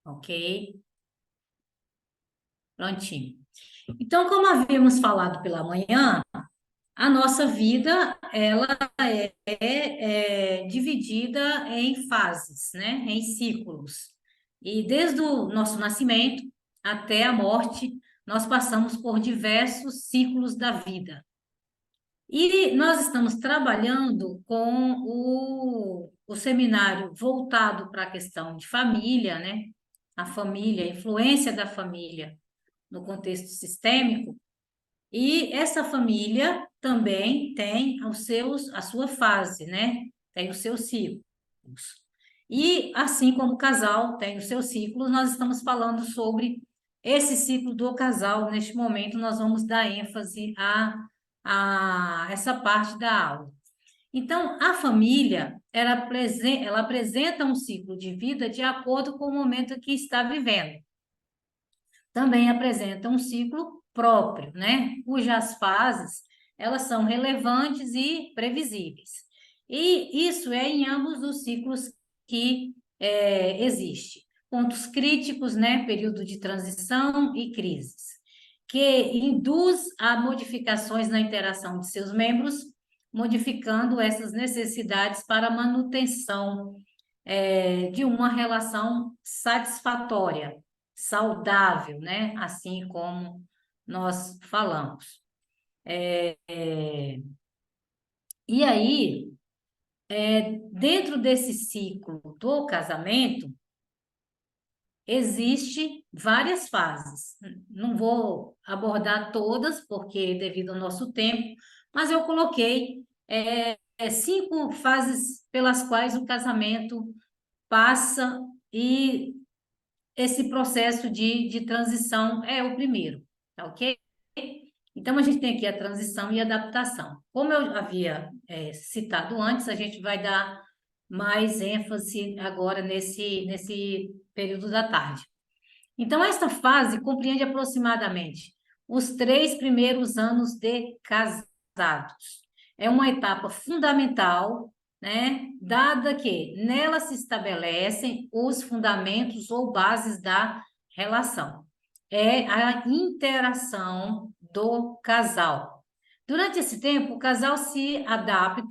Ok? Prontinho. Então, como havíamos falado pela manhã, a nossa vida, ela é dividida em fases, né? Em ciclos. E desde o nosso nascimento até a morte, nós passamos por diversos ciclos da vida. E nós estamos trabalhando com o seminário voltado para a questão de família, né? A família, a influência da família no contexto sistêmico. E essa família também tem a sua fase, né? Tem os seus ciclos. E assim como o casal tem os seus ciclos, nós estamos falando sobre esse ciclo do casal. Neste momento, nós vamos dar ênfase a essa parte da aula. Então, a família, ela apresenta um ciclo de vida de acordo com o momento que está vivendo. Também apresenta um ciclo próprio, né? Cujas fases, elas são relevantes e previsíveis. E isso é em ambos os ciclos que existe. Pontos críticos, né? Período de transição e crises, que induz a modificações na interação de seus membros, modificando essas necessidades para a manutenção de uma relação satisfatória, saudável, né? Assim como nós falamos. E aí, dentro desse ciclo do casamento, existe várias fases. Não vou abordar todas, porque devido ao nosso tempo, mas eu coloquei 5 fases pelas quais o casamento passa e esse processo de transição é o primeiro, tá ok? Então, a gente tem aqui a transição e a adaptação. Como eu havia citado antes, a gente vai dar mais ênfase agora nesse período da tarde. Então, esta fase compreende aproximadamente os 3 primeiros anos de casados. É uma etapa fundamental, né? Dada que nela se estabelecem os fundamentos ou bases da relação. É a interação do casal. Durante esse tempo, o casal se adapta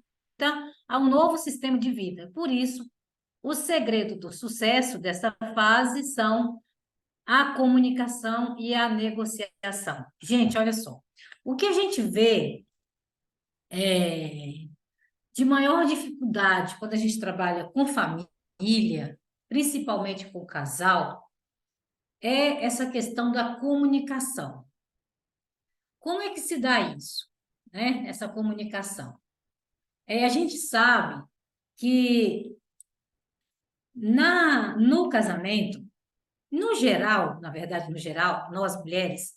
a um novo sistema de vida. Por isso, o segredo do sucesso dessa fase são a comunicação e a negociação. Gente, olha só. O que a gente vê de maior dificuldade quando a gente trabalha com família, principalmente com casal, é essa questão da comunicação. Como é que se dá isso, né? Essa comunicação. A gente sabe que no casamento, no geral, na verdade, no geral, nós mulheres,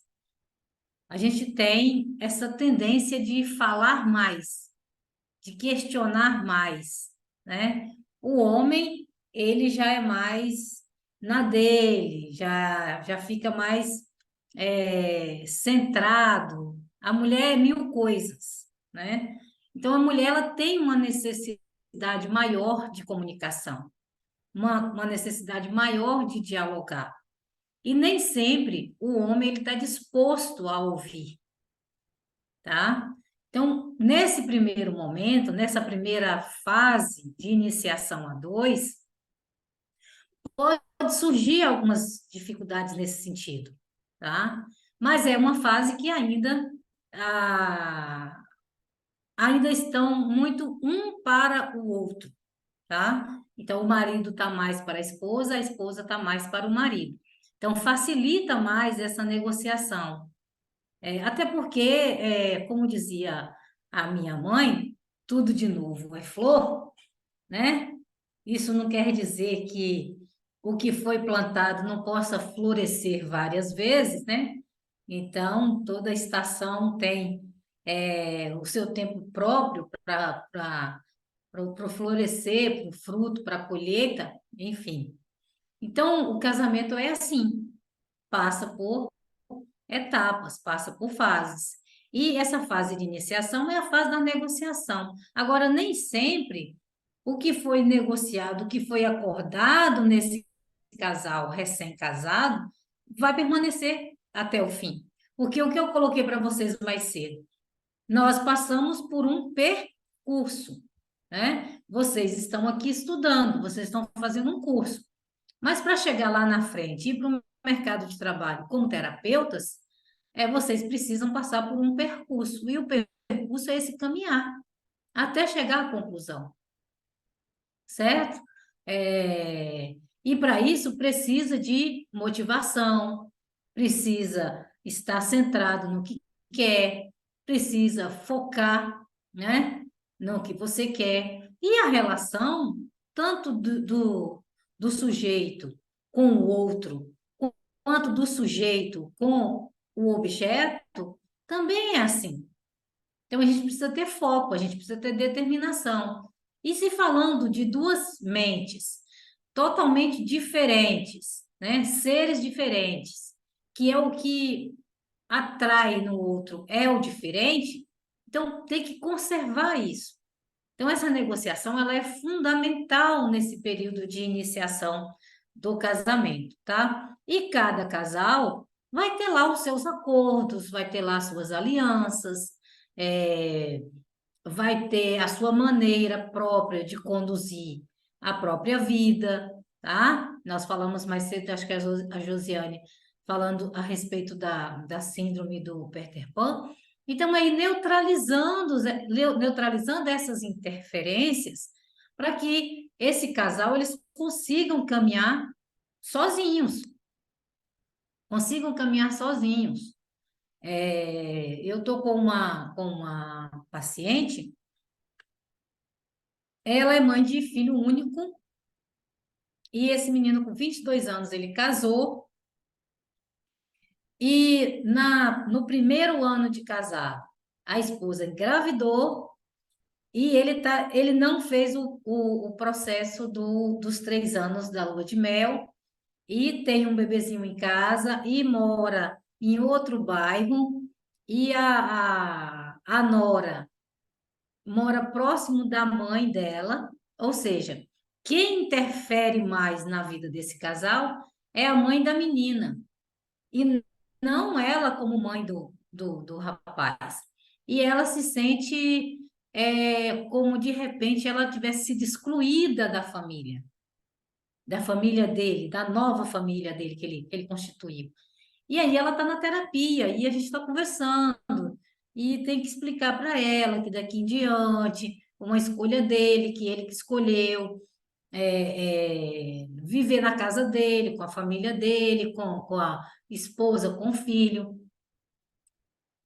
a gente tem essa tendência de falar mais, de questionar mais, né? O homem, ele já é mais na dele, já fica mais centrado. A mulher é mil coisas, né? Então, a mulher, ela tem uma necessidade maior de comunicação, uma necessidade maior de dialogar. E nem sempre o homem ele está disposto a ouvir, tá? Então, nesse primeiro momento, nessa primeira fase de iniciação a dois, pode surgir algumas dificuldades nesse sentido, tá? Mas é uma fase que ah, ainda estão muito um para o outro, tá? Então, o marido está mais para a esposa está mais para o marido. Então, facilita mais essa negociação. Até porque, como dizia a minha mãe, tudo de novo é flor, né? Isso não quer dizer que o que foi plantado não possa florescer várias vezes, né? Então, toda estação tem o seu tempo próprio para o florescer, para o fruto, para a colheita, enfim. Então, o casamento é assim, passa por etapas, passa por fases. E essa fase de iniciação é a fase da negociação. Agora, nem sempre o que foi negociado, o que foi acordado nesse casal recém-casado vai permanecer até o fim. Porque o que eu coloquei para vocês mais cedo, nós passamos por um percurso, né? Vocês estão aqui estudando, vocês estão fazendo um curso. Mas para chegar lá na frente e ir para o mercado de trabalho como terapeutas, vocês precisam passar por um percurso. E o percurso é esse caminhar até chegar à conclusão, certo? E para isso precisa de motivação, precisa estar centrado no que quer, precisa focar, né, no que você quer. E a relação, tanto do sujeito com o outro, quanto do sujeito com o objeto, também é assim. Então, a gente precisa ter foco, a gente precisa ter determinação. E se falando de duas mentes totalmente diferentes, né? Seres diferentes, que é o que atrai no outro, é o diferente, então tem que conservar isso. Então, essa negociação, ela é fundamental nesse período de iniciação do casamento, tá? E cada casal vai ter lá os seus acordos, vai ter lá as suas alianças, é, vai ter a sua maneira própria de conduzir a própria vida, tá? Nós falamos mais cedo, acho que a Josiane falando a respeito da síndrome do Peter Pan. Então, aí neutralizando essas interferências para que esse casal eles consigam caminhar sozinhos, consigam caminhar sozinhos. Eu estou com uma paciente. Ela é mãe de filho único e esse menino com 22 anos, ele casou e no primeiro ano de casado, a esposa engravidou e ele não fez o processo dos 3 anos da lua de mel e tem um bebezinho em casa e mora em outro bairro e a nora mora próximo da mãe dela, ou seja, quem interfere mais na vida desse casal é a mãe da menina, e não ela como mãe do rapaz. E ela se sente como de repente ela tivesse sido excluída da família dele, da nova família dele que ele constituiu. E aí ela está na terapia e a gente está conversando e tem que explicar para ela que daqui em diante, uma escolha dele, que ele que escolheu, viver na casa dele, com a família dele, com a esposa, com o filho.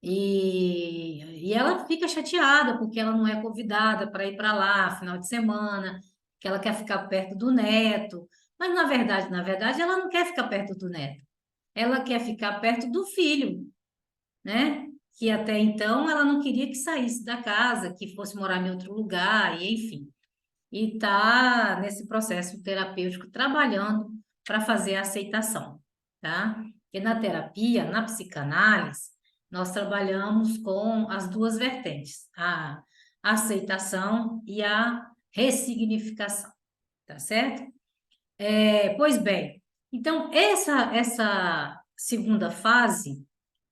E ela fica chateada porque ela não é convidada para ir para lá final de semana, que ela quer ficar perto do neto. Mas na verdade, ela não quer ficar perto do neto. Ela quer ficar perto do filho, né? Que até então ela não queria que saísse da casa, que fosse morar em outro lugar, e enfim. E está nesse processo terapêutico trabalhando para fazer a aceitação, tá? E na terapia, na psicanálise, nós trabalhamos com as duas vertentes, a aceitação e a ressignificação, tá certo? Pois bem, então essa segunda fase,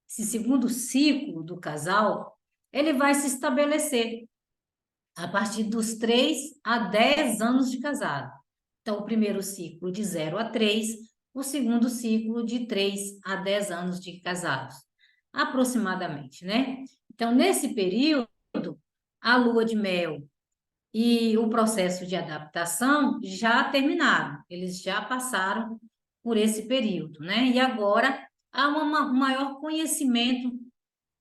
esse segundo ciclo do casal, ele vai se estabelecer a partir dos 3 a 10 anos de casado. Então, o primeiro ciclo de 0 a 3, o segundo ciclo de 3 a 10 anos de casados, aproximadamente, né? Então, nesse período, a lua de mel e o processo de adaptação já terminaram, eles já passaram por esse período, né? E agora há um maior conhecimento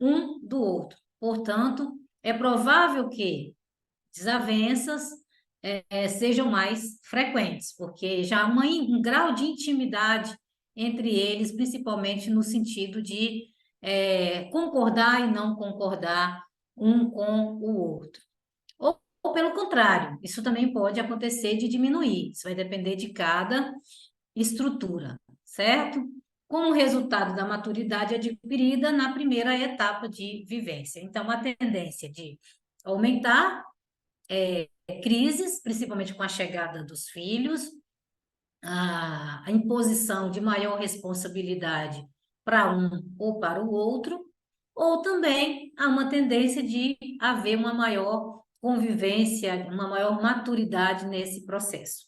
um do outro. Portanto, é provável que desavenças sejam mais frequentes, porque já há um grau de intimidade entre eles, principalmente no sentido de concordar e não concordar um com o outro. Ou pelo contrário, isso também pode acontecer de diminuir, isso vai depender de cada estrutura, certo? Como resultado da maturidade adquirida na primeira etapa de vivência. Então, a tendência de aumentar crises, principalmente com a chegada dos filhos, a imposição de maior responsabilidade para um ou para o outro, ou também há uma tendência de haver uma maior convivência, uma maior maturidade nesse processo.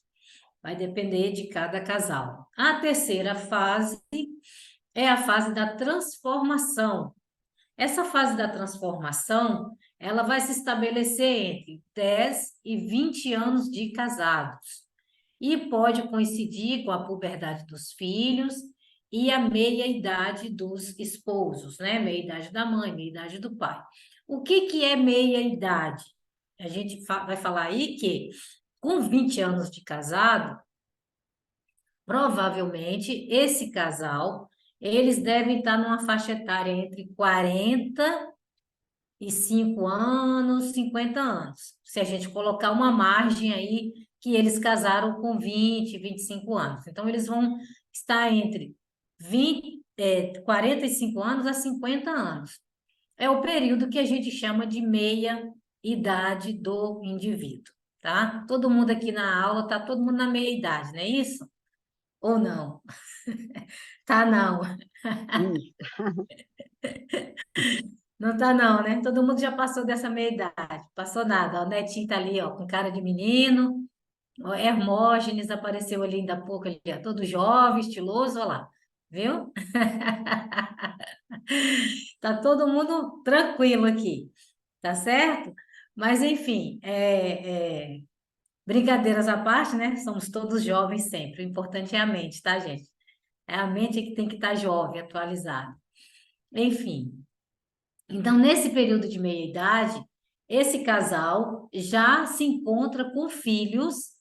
Vai depender de cada casal. A terceira fase é a fase da transformação. Essa fase da transformação, ela vai se estabelecer entre 10 e 20 anos de casados e pode coincidir com a puberdade dos filhos e a meia-idade dos esposos, né? Meia-idade da mãe, meia-idade do pai. O que que é meia-idade? A gente vai falar aí que com 20 anos de casado, provavelmente esse casal, eles devem estar numa faixa etária entre 45 anos, 50 anos. Se a gente colocar uma margem aí que eles casaram com 20, 25 anos. Então, eles vão estar entre 45 anos a 50 anos. É o período que a gente chama de meia idade do indivíduo, tá? Todo mundo aqui na aula, tá todo mundo na meia idade, não é isso? Ou não? Tá não. Isso. Não tá não, né? Todo mundo já passou dessa meia idade. Passou nada. Ó, o Netinho tá ali, ó, com cara de menino. Ó, Hermógenes apareceu ali ainda há pouco, ali, ó, todo jovem, estiloso, ó lá. Viu? Tá todo mundo tranquilo aqui, tá certo? Mas, enfim, brincadeiras à parte, né? Somos todos jovens sempre. O importante é a mente, tá, gente? É a mente que tem que estar jovem, atualizada. Enfim. Então, nesse período de meia-idade, esse casal já se encontra com filhos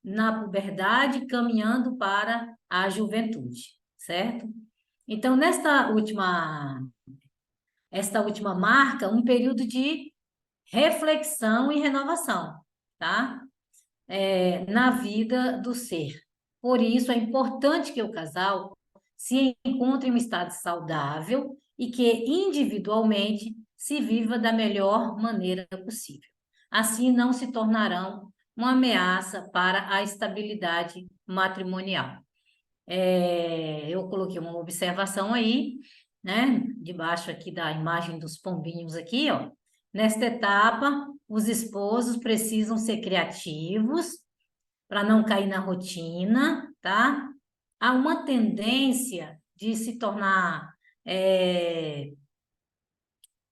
na puberdade, caminhando para a juventude, certo? Então, esta última marca um período de reflexão e renovação, tá? Na vida do ser. Por isso, é importante que o casal se encontre em um estado saudável e que individualmente se viva da melhor maneira possível. Assim, não se tornarão uma ameaça para a estabilidade matrimonial. Eu coloquei uma observação aí, né? Debaixo aqui da imagem dos pombinhos aqui, ó. Nesta etapa, os esposos precisam ser criativos para não cair na rotina, tá? Há uma tendência de se tornar,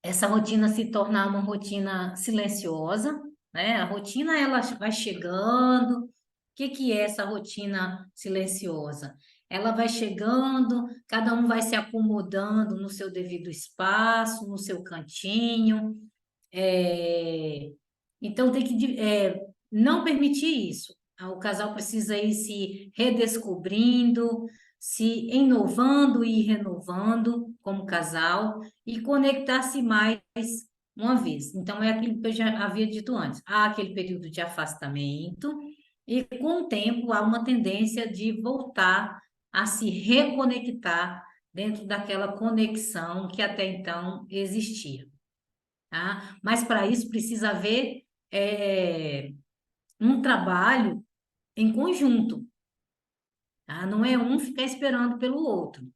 essa rotina se tornar uma rotina silenciosa, né? A rotina, ela vai chegando. O que que é essa rotina silenciosa? Ela vai chegando, cada um vai se acomodando no seu devido espaço, no seu cantinho, é, então, tem que não permitir isso. O casal precisa ir se redescobrindo, se inovando e renovando como casal e conectar-se mais uma vez. Então, é aquilo que eu já havia dito antes. Há aquele período de afastamento e, com o tempo, há uma tendência de voltar a se reconectar dentro daquela conexão que até então existia, tá? Mas para isso precisa haver um trabalho em conjunto, tá? Não é um ficar esperando pelo outro.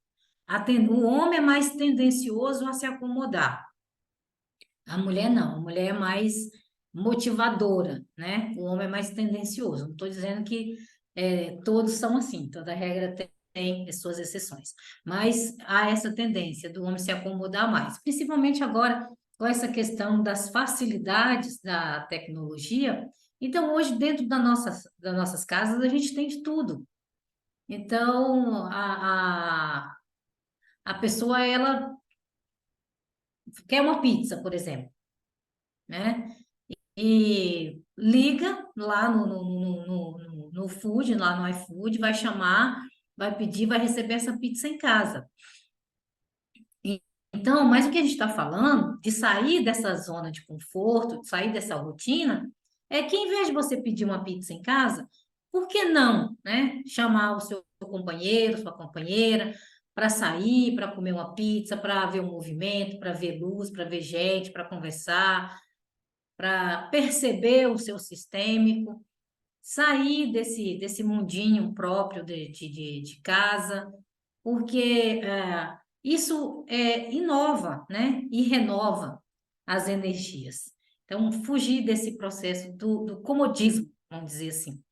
O homem é mais tendencioso a se acomodar, a mulher não, a mulher é mais motivadora, né? O homem é mais tendencioso. Não estou dizendo que todos são assim, toda regra tem as suas exceções, mas há essa tendência do homem se acomodar mais, principalmente agora com essa questão das facilidades da tecnologia. Então, hoje, dentro das nossas casas, a gente tem de tudo. Então, a pessoa, ela quer uma pizza, por exemplo, né? E liga lá no food, lá no iFood, vai chamar, vai pedir, vai receber essa pizza em casa. Então, mas o que a gente está falando de sair dessa zona de conforto, de sair dessa rotina, é que em vez de você pedir uma pizza em casa, por que não, né? Chamar o seu companheiro, sua companheira, para sair, para comer uma pizza, para ver o movimento, para ver luz, para ver gente, para conversar, para perceber o seu sistêmico. sair desse mundinho próprio de casa, porque isso inova, né? E renova as energias. Então, fugir desse processo do comodismo, vamos dizer assim,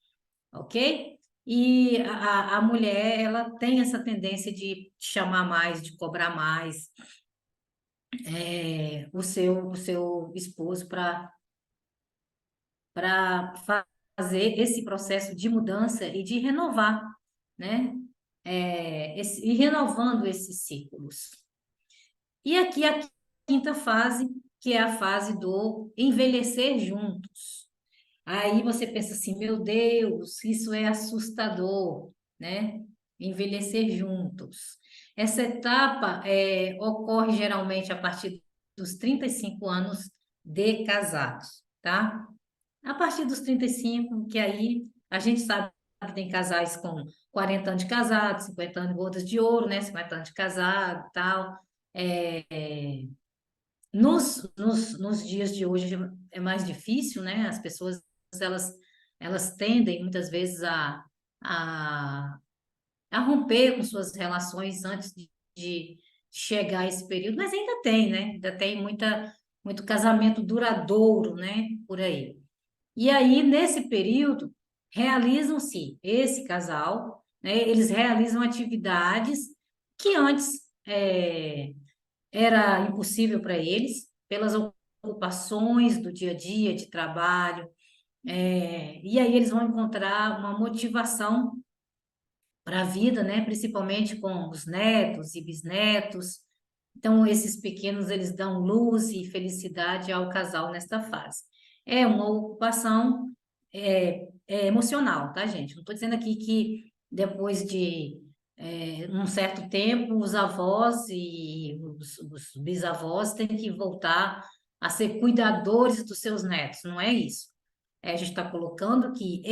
ok? E a mulher, ela tem essa tendência de chamar mais, de cobrar mais o seu esposo para fazer esse processo de mudança e de renovar, né? E renovando esses ciclos. E aqui a quinta fase, que é a fase do envelhecer juntos. Aí você pensa assim, meu Deus, isso é assustador, né? Envelhecer juntos. Essa etapa ocorre geralmente a partir dos 35 anos de casados, tá? A partir dos 35, que aí a gente sabe que tem casais com 40 anos de casado, 50 anos de bodas de ouro, né? 50 anos de casado e tal. É, é, nos dias de hoje é mais difícil, né? As pessoas, elas, elas tendem muitas vezes a, a romper com suas relações antes de chegar a esse período, mas ainda tem, né? Ainda tem muito casamento duradouro, né? Por aí. E aí, nesse período, realizam-se esse casal, né? Eles realizam atividades que antes era impossível para eles, pelas ocupações do dia a dia, de trabalho, e aí eles vão encontrar uma motivação para a vida, né? Principalmente com os netos e bisnetos. Então, esses pequenos, eles dão luz e felicidade ao casal nesta fase. É uma ocupação emocional, tá, gente? Não estou dizendo aqui que depois de um certo tempo, os avós e os bisavós têm que voltar a ser cuidadores dos seus netos, não é isso. A gente está colocando que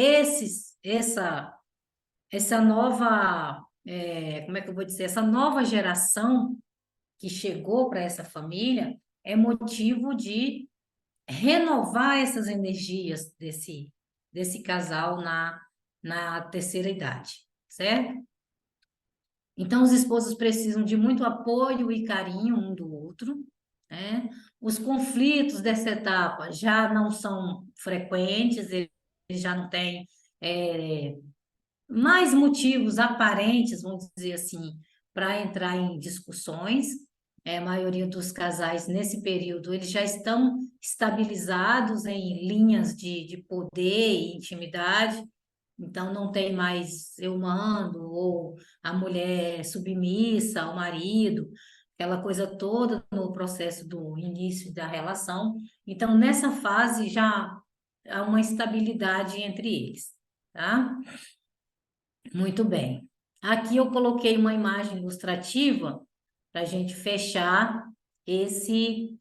essa nova, como é que eu vou dizer, essa nova geração que chegou para essa família é motivo de renovar essas energias desse casal na terceira idade, certo? Então, os esposos precisam de muito apoio e carinho um do outro, né? Os conflitos dessa etapa já não são frequentes, eles já não têm mais motivos aparentes, vamos dizer assim, para entrar em discussões. A maioria dos casais, nesse período, eles já estão estabilizados em linhas de poder e intimidade, então não tem mais eu mando, ou a mulher submissa ao marido, aquela coisa toda no processo do início da relação. Então, nessa fase já há uma estabilidade entre eles, tá? Muito bem. Aqui eu coloquei uma imagem ilustrativa para a gente fechar esse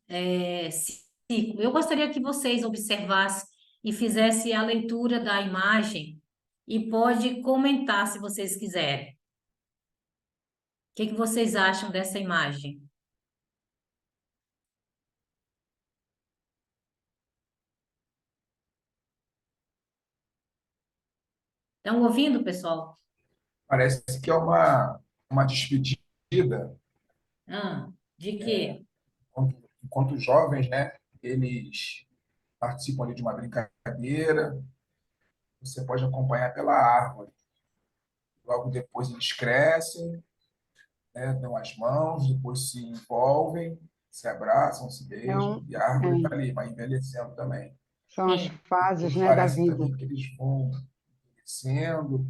ciclo. Eu gostaria que vocês observassem e fizessem a leitura da imagem e pode comentar se vocês quiserem. O que que vocês acham dessa imagem? Estão ouvindo, pessoal? Parece que é uma despedida, De quê? enquanto os jovens, né, eles participam ali de uma brincadeira, você pode acompanhar pela árvore. Logo depois eles crescem, né, dão as mãos, depois se envolvem, se abraçam, se beijam, Então, e a árvore está é, ali, vai envelhecendo também. são as Sim, fases, Depois né, da parece vida. também que eles vão envelhecendo.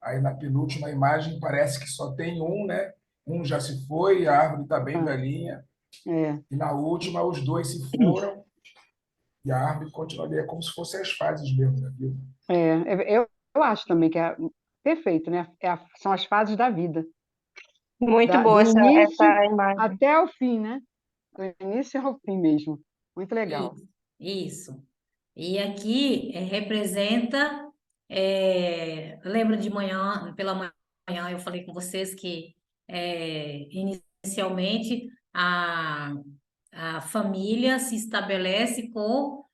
Aí na penúltima imagem parece que só tem um, né? Um já se foi, a árvore está bem velhinha. É, E na última, os dois se foram e a árvore continuaria como se fossem as fases mesmo da vida. eu acho também que é perfeito, né? São as fases da vida, Muito do boa início essa imagem. até o fim, né? Do início ao fim mesmo. Muito legal. isso. E aqui representa, lembra de manhã, pela manhã eu falei com vocês que inicialmente a família se estabelece com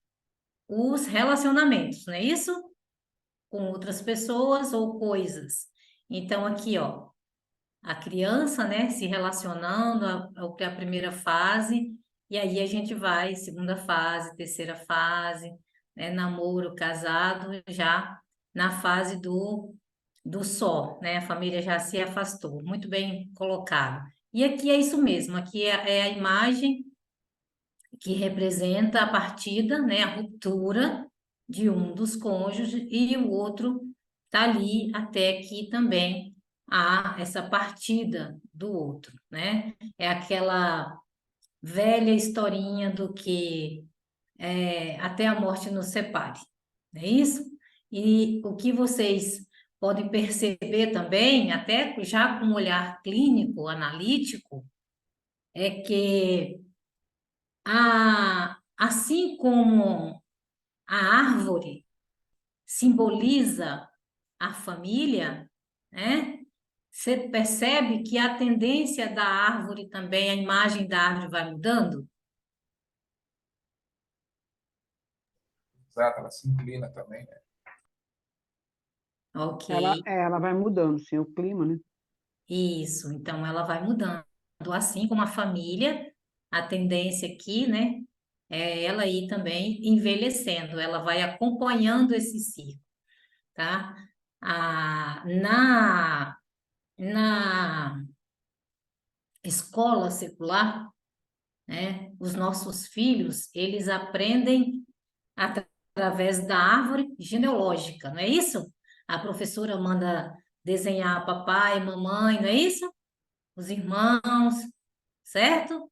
os relacionamentos, não é isso? com outras pessoas ou coisas. Então, aqui, ó, a criança, né, se relacionando, a primeira fase, e aí a gente vai, segunda fase, terceira fase, né, namoro, casado, já na fase do só, né, a família já se afastou. Muito bem colocado. E aqui é isso mesmo, aqui é a imagem que representa a partida, né, a ruptura de um dos cônjuges e o outro está ali até que também há essa partida do outro, né? É aquela velha historinha do que até a morte nos separe, não é isso? E o que vocês podem perceber também, até já com um olhar clínico, analítico, é que assim como a árvore simboliza a família, né? Você percebe que a tendência da árvore também, a imagem da árvore vai mudando? Exato, ela se inclina também, né? Ok, Ela vai mudando, sim, o clima, né? isso. Então ela vai mudando. Assim como a família, a tendência aqui, né? É ela aí também envelhecendo, ela vai acompanhando esse ciclo, tá? Na escola secular, né? Os nossos filhos, eles aprendem através da árvore genealógica, não é isso? A professora manda desenhar papai, mamãe, não é isso? Os irmãos, certo?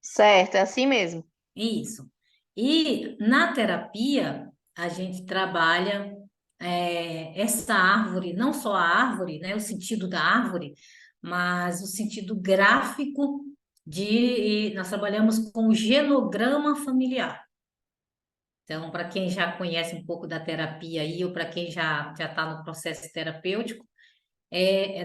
Certo, é assim mesmo. Isso. E na terapia, a gente trabalha essa árvore, não só a árvore, né, o sentido da árvore, mas o sentido gráfico nós trabalhamos com o genograma familiar. Então, para quem já conhece um pouco da terapia aí, ou para quem já está no processo terapêutico,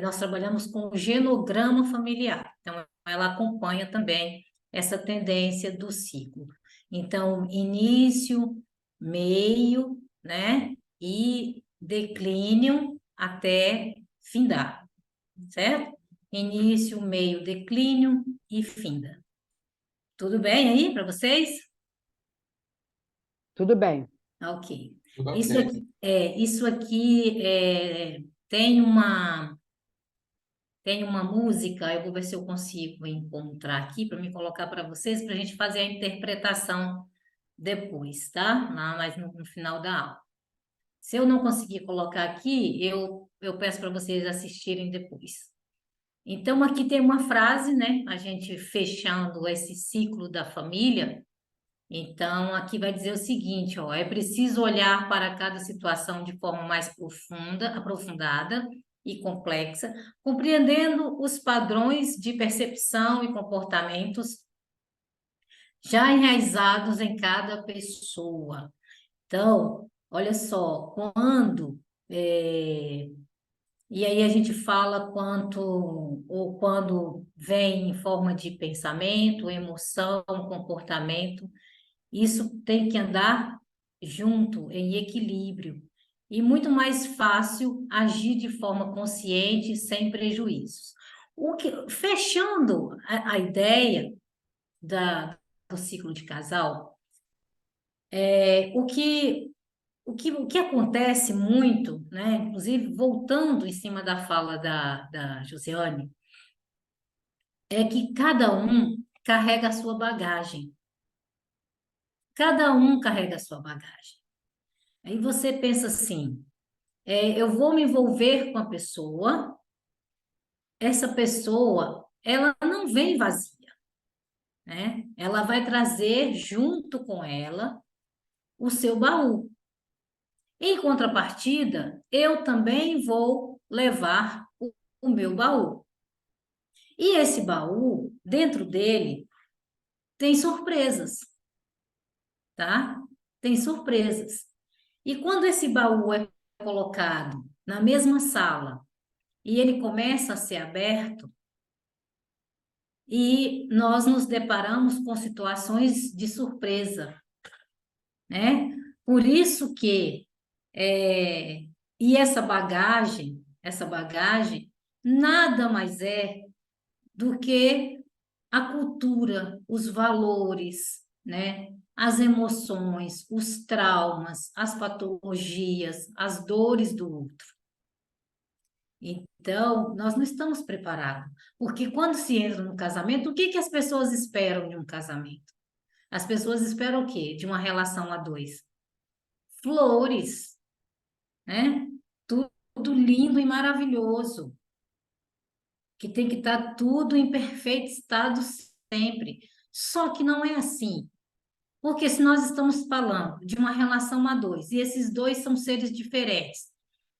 nós trabalhamos com o genograma familiar. Então, ela acompanha também essa tendência do ciclo. Então, início, meio, né? E declínio até findar, certo? Início, meio, declínio e finda. Tudo bem aí para vocês? Tudo bem. Ok. Tudo Isso ok. aqui, isso aqui tem uma música, eu vou ver se eu consigo encontrar aqui para me colocar para vocês, para a gente fazer a interpretação depois, tá? Lá mais no final da aula. Se eu não conseguir colocar aqui, eu peço para vocês assistirem depois. Então, aqui tem uma frase, né? A gente fechando esse ciclo da família. Então, aqui vai dizer o seguinte, ó, é preciso olhar para cada situação de forma mais aprofundada e complexa, compreendendo os padrões de percepção e comportamentos já enraizados em cada pessoa. Então, olha só, e aí a gente fala quando vem em forma de pensamento, emoção, comportamento, isso tem que andar junto, em equilíbrio. E muito mais fácil agir de forma consciente, sem prejuízos. Fechando a ideia do ciclo de casal, o que acontece muito, né? Inclusive, voltando em cima da fala da Josiane, é que cada um carrega a sua bagagem. Cada um carrega a sua bagagem. Aí você pensa assim, eu vou me envolver com a pessoa, essa pessoa, ela não vem vazia, né? Ela vai trazer junto com ela o seu baú. Em contrapartida, eu também vou levar o meu baú. E esse baú, dentro dele, tem surpresas, tá? Tem surpresas. E quando esse baú é colocado na mesma sala e ele começa a ser aberto, e nós nos deparamos com situações de surpresa, né? Por isso que É, e essa bagagem nada mais é do que a cultura, os valores, né? As emoções, os traumas, as patologias, as dores do outro. Então, nós não estamos preparados, porque quando se entra no casamento, o que que as pessoas esperam de um casamento? As pessoas esperam o quê? De uma relação a dois? Flores, né? Tudo lindo e maravilhoso, que tem que estar tudo em perfeito estado sempre. Só que não é assim. Porque se nós estamos falando de uma relação a dois, e esses dois são seres diferentes,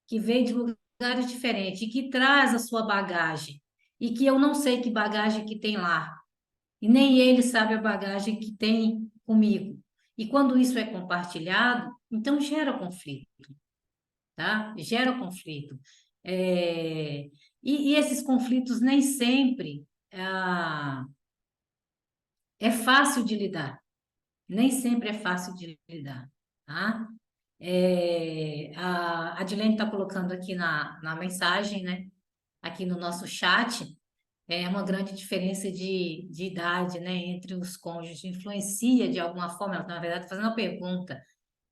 que vêm de lugares diferentes, e que traz a sua bagagem, e que eu não sei que bagagem que tem lá, e nem ele sabe a bagagem que tem comigo. E quando isso é compartilhado, então gera conflito, tá? Gera conflito. É, e esses conflitos nem sempre é fácil de lidar. Nem sempre é fácil de lidar, tá? A Adilene está colocando aqui na mensagem, né? Aqui no nosso chat, é uma grande diferença de idade, né? Entre os cônjuges. Influencia de alguma forma, ela, na verdade, está fazendo uma pergunta,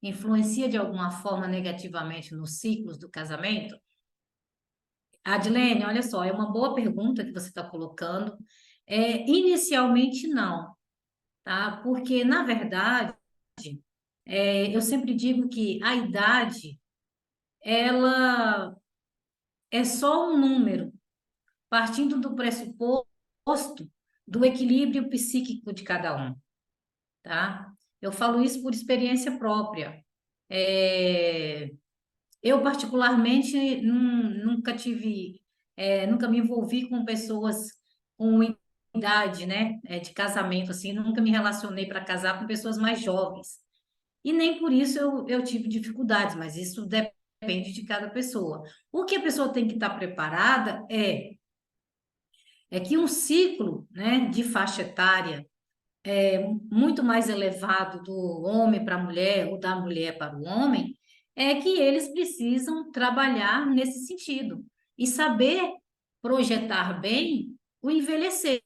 influencia de alguma forma negativamente nos ciclos do casamento? Adilene, olha só, é uma boa pergunta que você está colocando. Inicialmente, não, tá? Porque, na verdade, eu sempre digo que a idade, ela é só um número, partindo do pressuposto do equilíbrio psíquico de cada um, tá? Eu falo isso por experiência própria. É, eu, particularmente, nunca me envolvi com pessoas com idade, né, de casamento, assim, nunca me relacionei para casar com pessoas mais jovens. E nem por isso eu tive dificuldades, mas isso depende de cada pessoa. O que a pessoa tem que estar preparada é que um ciclo, né, de faixa etária muito mais elevado do homem para a mulher ou da mulher para o homem, é que eles precisam trabalhar nesse sentido e saber projetar bem o envelhecer,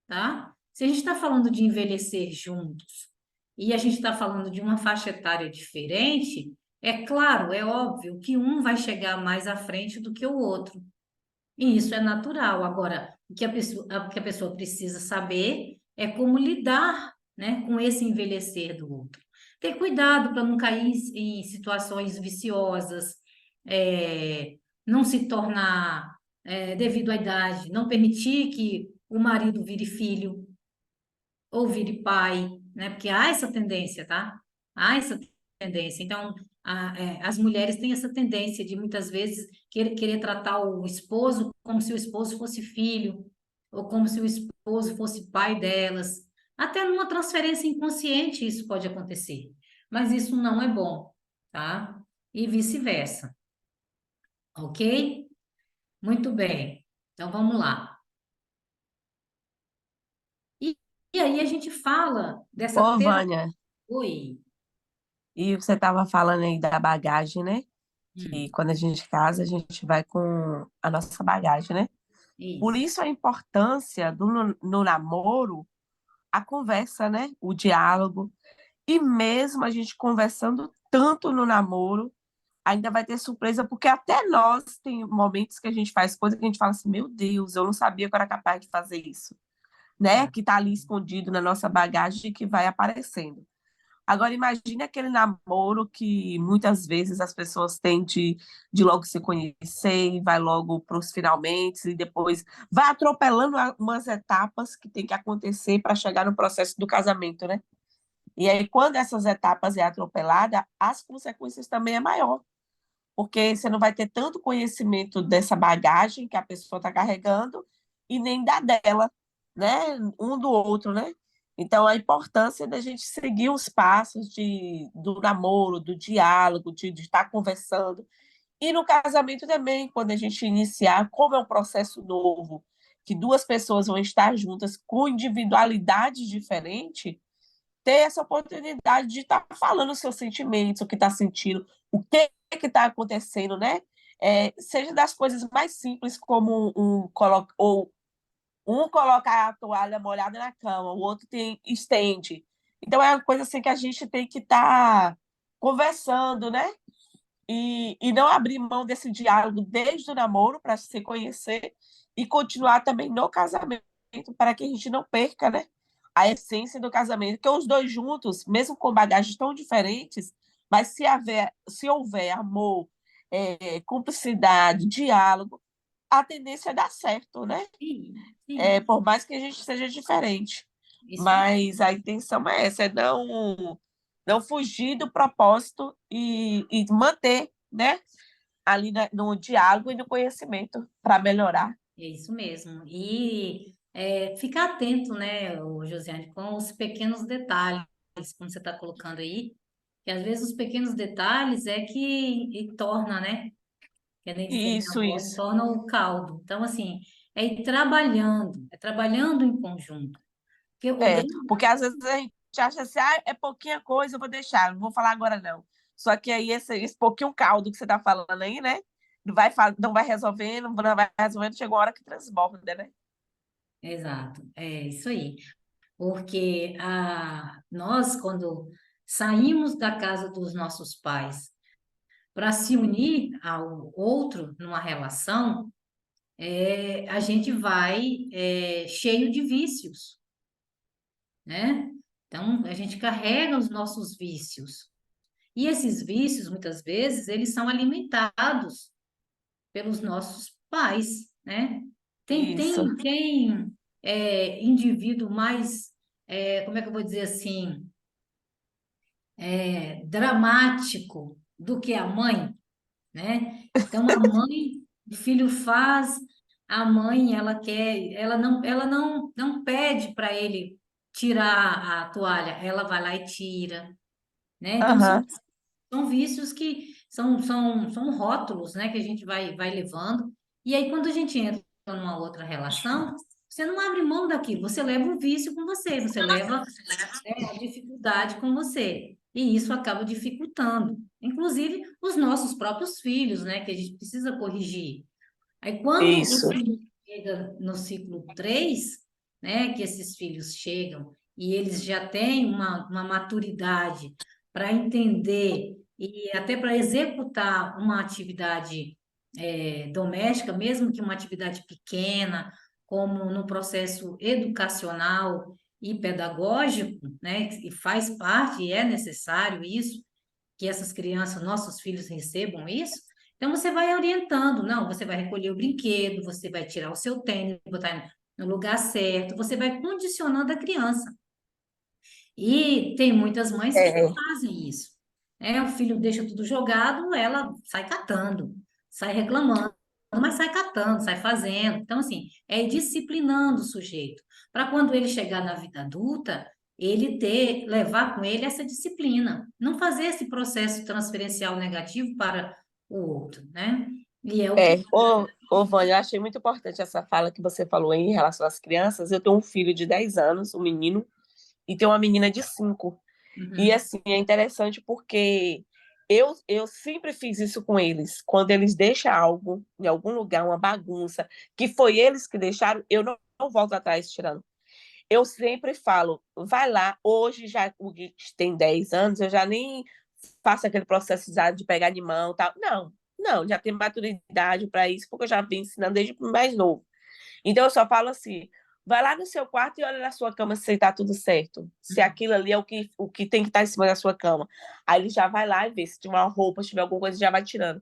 tá? Se a gente está falando de envelhecer juntos e a gente está falando de uma faixa etária diferente, é claro, é óbvio que um vai chegar mais à frente do que o outro. E isso é natural. Agora, o que a pessoa precisa saber é como lidar, né, com esse envelhecer do outro. Ter cuidado para não cair em situações viciosas, não se tornar, devido à idade, não permitir que o marido vire filho ou vire pai, né? Porque há essa tendência, tá? Há essa tendência. Então, as mulheres têm essa tendência de muitas vezes querer tratar o esposo como se o esposo fosse filho, ou como se o esposo fosse pai delas. Até numa transferência inconsciente isso pode acontecer. Mas isso não é bom, tá? E vice-versa. Ok? Muito bem. Então vamos lá. E, e aí a gente fala dessa Ô, terapia. Vânia, Oi. e você estava falando aí da bagagem, né? Que Hum, quando a gente casa, a gente vai com a nossa bagagem, né? Por isso. isso a importância no namoro, a conversa, né? O diálogo. E mesmo a gente conversando tanto no namoro, ainda vai ter surpresa, porque até nós tem momentos que a gente faz coisa que a gente fala assim, meu Deus, eu não sabia que eu era capaz de fazer isso, né? Que tá ali escondido na nossa bagagem e que vai aparecendo. Agora, imagine aquele namoro que muitas vezes as pessoas têm de logo se conhecer, e vai logo para os finalmente, e depois vai atropelando umas etapas que tem que acontecer para chegar no processo do casamento, né? E aí, quando essas etapas é atropelada, as consequências também é maior, porque você não vai ter tanto conhecimento dessa bagagem que a pessoa está carregando e nem da dela, né? Um do outro, né? Então, a importância da gente seguir os passos do namoro, do diálogo, de estar conversando. E no casamento também, quando a gente iniciar, como é um processo novo, que duas pessoas vão estar juntas com individualidades diferentes, ter essa oportunidade de estar falando os seus sentimentos, o que está sentindo, o que está acontecendo, né? Seja das coisas mais simples, como um coloca a toalha molhada na cama, o outro estende. Então, é uma coisa assim que a gente tem que estar conversando, né? E não abrir mão desse diálogo desde o namoro para se conhecer e continuar também no casamento, para que a gente não perca, né, a essência do casamento, que os dois juntos, mesmo com bagagens tão diferentes, mas se houver amor, cumplicidade, diálogo, a tendência é dar certo, né? Sim, sim, Por mais que a gente seja diferente. isso aí. Mas a intenção é essa, é não fugir do propósito e manter, né, ali no diálogo e no conhecimento para melhorar. É isso mesmo. E ficar atento, né, Josiane, com os pequenos detalhes, como você está colocando aí, que às vezes os pequenos detalhes é que torna, né, que nem diz a minha Isso, avó, isso. torna o caldo. Então, assim, é trabalhando em conjunto. Porque o grande... Porque às vezes a gente acha assim, é pouquinha coisa, eu vou deixar, não vou falar agora não. Só que aí esse pouquinho caldo que você está falando aí, né, não vai resolvendo, chega uma hora que transborda, né? Exato, é isso aí. Porque nós, quando saímos da casa dos nossos pais para se unir ao outro numa relação, a gente vai cheio de vícios, né? Então, a gente carrega os nossos vícios. E esses vícios, muitas vezes, eles são alimentados pelos nossos pais, né? Isso, Tem indivíduo mais, como é que eu vou dizer assim, dramático do que a mãe, né? Então, a mãe, o filho faz, a mãe, ela quer, ela não pede para ele tirar a toalha, ela vai lá e tira, né? Então, são, aham, são vícios que são rótulos, né, que a gente vai levando. E aí, quando a gente entra numa outra relação, você não abre mão daquilo, você leva o vício com você, você leva, a dificuldade com você. E isso acaba dificultando, inclusive os nossos próprios filhos, né, que a gente precisa corrigir. Aí, quando o isso, filho chega no ciclo 3, né, que esses filhos chegam e eles já têm uma maturidade para entender e até para executar uma atividade doméstica, mesmo que uma atividade pequena, como no processo educacional e pedagógico, né, e faz parte, e é necessário isso, que essas crianças, nossos filhos recebam isso. Então você vai orientando, não, você vai recolher o brinquedo, você vai tirar o seu tênis, botar no lugar certo, você vai condicionando a criança. E tem muitas mães que é, não fazem isso. O filho deixa tudo jogado, ela sai catando, sai reclamando, mas sai catando, sai fazendo. Então, assim, é disciplinando o sujeito, para quando ele chegar na vida adulta, levar com ele essa disciplina, não fazer esse processo transferencial negativo para o outro, né? E é o que. Vânia, eu achei muito importante essa fala que você falou em relação às crianças. Eu tenho um filho de 10 anos, um menino, e tenho uma menina de 5. E, Uhum, assim, é interessante porque eu sempre fiz isso com eles. Quando eles deixam algo em algum lugar, uma bagunça, que foi eles que deixaram, eu não volto atrás tirando. Eu sempre falo, vai lá, hoje já o Gui tem 10 anos, eu já nem faço aquele processo de pegar de mão e tal. Não, já tenho maturidade para isso, porque eu já vim ensinando desde mais novo. Então eu só falo assim, vai lá no seu quarto e olha na sua cama se está tudo certo. Se uhum. aquilo ali é o que tem que estar em cima da sua cama. Aí ele já vai lá e vê se tiver uma roupa, se tiver alguma coisa, já vai tirando.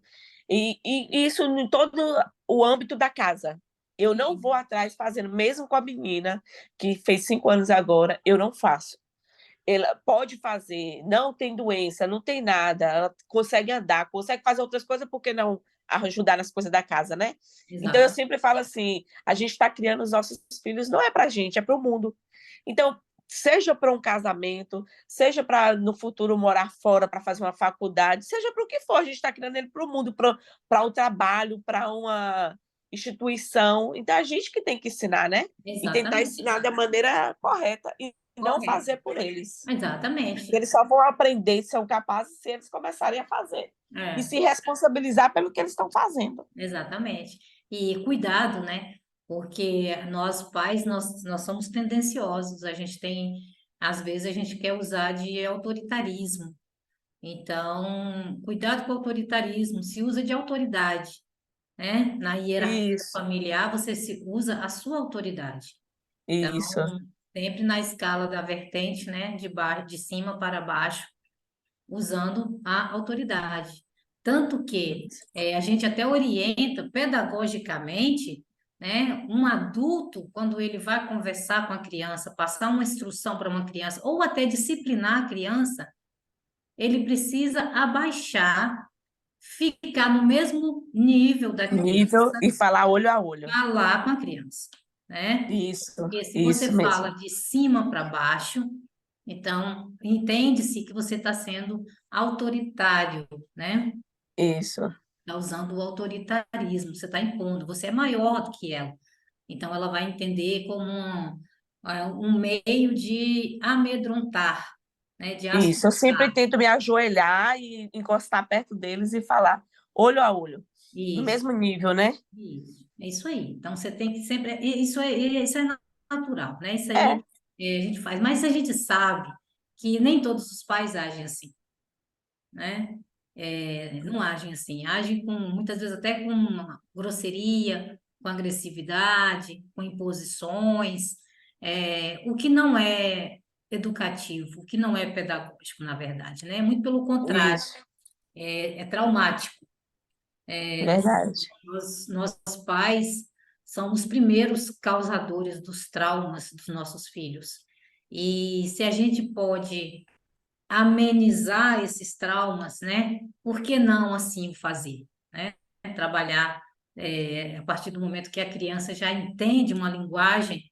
E isso em todo o âmbito da casa. Eu não vou Sim, atrás fazendo, mesmo com a menina, que fez 5 anos agora, eu não faço. Ela pode fazer, não tem doença, não tem nada, ela consegue andar, consegue fazer outras coisas, por que não ajudar nas coisas da casa, né? Então eu exato. sempre falo assim, a gente está criando os nossos filhos, não é para a gente, é para o mundo. Então, seja para um casamento, seja para no futuro morar fora, para fazer uma faculdade, seja para o que for, a gente está criando ele para o mundo, para o trabalho, para uma instituição. Então, a gente que tem que ensinar, né? E tentar Exatamente. ensinar da maneira correta. não Correto. fazer por eles. Exatamente. Eles só vão aprender, são capazes, se eles começarem a fazer. E se responsabilizar pelo que eles estão fazendo. Exatamente. E cuidado, né? Porque nós pais, nós somos tendenciosos, às vezes a gente quer usar de autoritarismo. Então, cuidado com o autoritarismo, se usa de autoridade, né? Na hierarquia Isso, familiar, você se usa a sua autoridade. Então, isso, sempre na escala da vertente, né? De cima para baixo, usando a autoridade. Tanto que a gente até orienta pedagogicamente, né, um adulto, quando ele vai conversar com a criança, passar uma instrução para uma criança, ou até disciplinar a criança, ele precisa abaixar, ficar no mesmo nível da nível criança, e falar olho a olho. falar com a criança, né? Porque se você Isso fala mesmo. de cima para baixo, então entende-se que você está sendo autoritário, né? Isso, Está usando o autoritarismo, você está impondo, você é maior do que ela. Então ela vai entender como um meio de amedrontar, né? De isso. Eu sempre assustar. tento me ajoelhar e encostar perto deles e falar olho a olho, no Isso. mesmo nível, né? Isso, é isso aí. Então você tem que sempre. Isso é natural, né? Isso É, aí a gente faz. Mas a gente sabe que nem todos os pais agem assim, né? Não agem assim, agem com muitas vezes até com uma grosseria, com agressividade, com imposições, o que não é educativo, o que não é pedagógico, na verdade, né? Muito pelo contrário, isso, é traumático. verdade. Nós pais somos os primeiros causadores dos traumas dos nossos filhos. E se a gente pode amenizar esses traumas, né? Por que não assim o fazer, né? Trabalhar a partir do momento que a criança já entende uma linguagem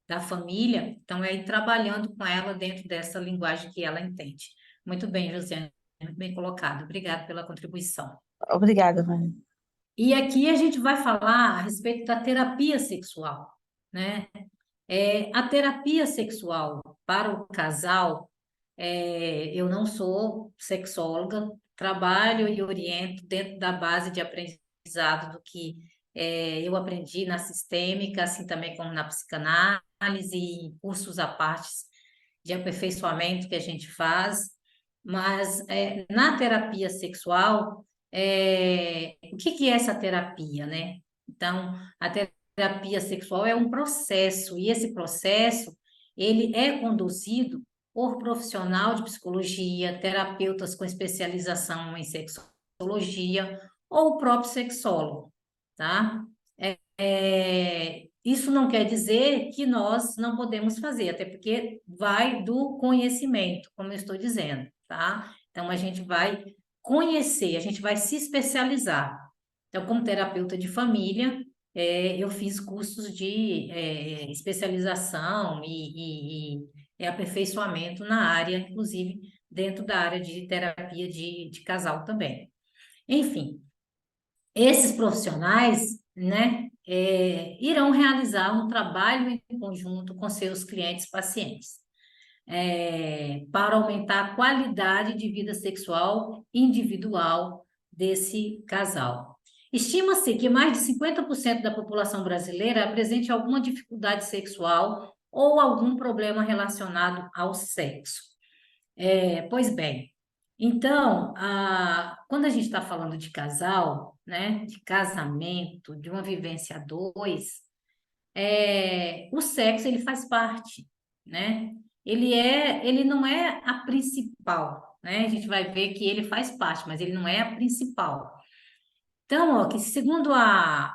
da família, então é ir trabalhando com ela dentro dessa linguagem que ela entende. Muito bem, Josiane, muito bem colocado. Obrigada pela contribuição. Obrigada, Vânia. E aqui a gente vai falar a respeito da terapia sexual, né? A terapia sexual para o casal, eu não sou sexóloga, trabalho e oriento dentro da base de aprendizado do que eu aprendi na sistêmica, assim também como na psicanálise e cursos à parte de aperfeiçoamento que a gente faz, mas na terapia sexual, o que que é essa terapia, né? Então, a terapia sexual é um processo, e esse processo, ele é conduzido por profissional de psicologia, terapeutas com especialização em sexologia, ou o próprio sexólogo, tá? Isso não quer dizer que nós não podemos fazer, até porque vai do conhecimento, como eu estou dizendo, tá? Então, a gente vai conhecer, a gente vai se especializar. Então, como terapeuta de família, eu fiz cursos de especialização e aperfeiçoamento na área, inclusive dentro da área de terapia de casal também. Enfim, esses profissionais, né, irão realizar um trabalho em conjunto com seus clientes pacientes, para aumentar a qualidade de vida sexual individual desse casal. Estima-se que mais de 50% da população brasileira apresente alguma dificuldade sexual ou algum problema relacionado ao sexo. Pois bem, então, quando a gente está falando de casal, né, de casamento, de uma vivência a dois, o sexo ele faz parte, né? Ele não é a principal, né? A gente vai ver que ele faz parte, mas ele não é a principal. Então, ó, que segundo a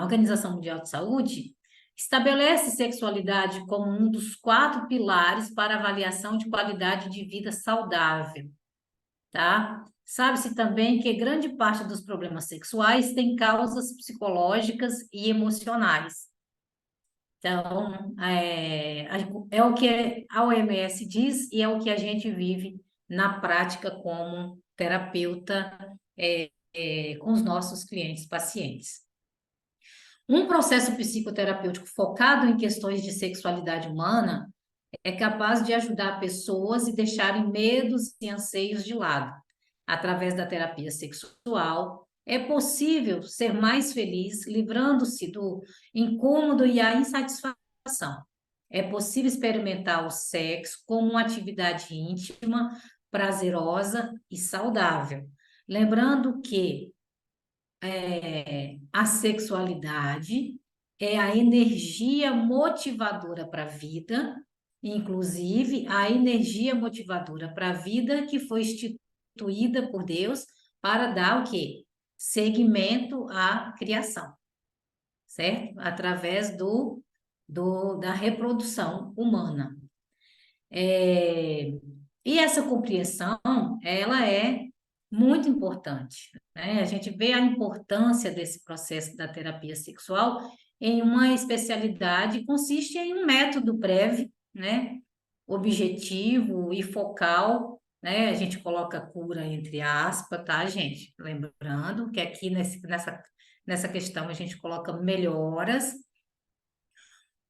Organização Mundial de Saúde, estabelece sexualidade como um dos 4 pilares para avaliação de qualidade de vida saudável, tá? Sabe-se também que grande parte dos problemas sexuais tem causas psicológicas e emocionais. Então, é o que a OMS diz e é o que a gente vive na prática como terapeuta, com os nossos clientes pacientes. Um processo psicoterapêutico focado em questões de sexualidade humana é capaz de ajudar pessoas e deixarem medos e anseios de lado. Através da terapia sexual, é possível ser mais feliz, livrando-se do incômodo e a insatisfação. É possível experimentar o sexo como uma atividade íntima, prazerosa e saudável. Lembrando que a sexualidade é a energia motivadora para a vida, inclusive a energia motivadora para a vida que foi instituída por Deus para dar o quê? Seguimento à criação, certo? Através da reprodução humana. E essa compreensão, ela é muito importante, né? A gente vê a importância desse processo da terapia sexual em uma especialidade que consiste em um método breve, né? Objetivo e focal, né? A gente coloca cura entre aspas, tá, gente? Lembrando que aqui nessa questão a gente coloca melhoras.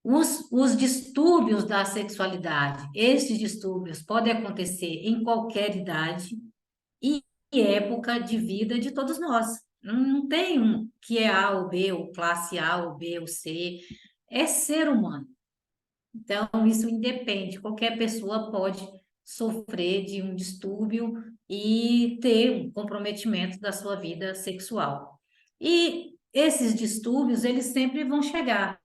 Os distúrbios da sexualidade, esses distúrbios podem acontecer em qualquer idade e época de vida de todos nós. Não tem um que é A ou B, ou classe A ou B ou C, é ser humano. Então, isso independe, qualquer pessoa pode sofrer de um distúrbio e ter um comprometimento da sua vida sexual. E esses distúrbios, eles sempre vão chegar.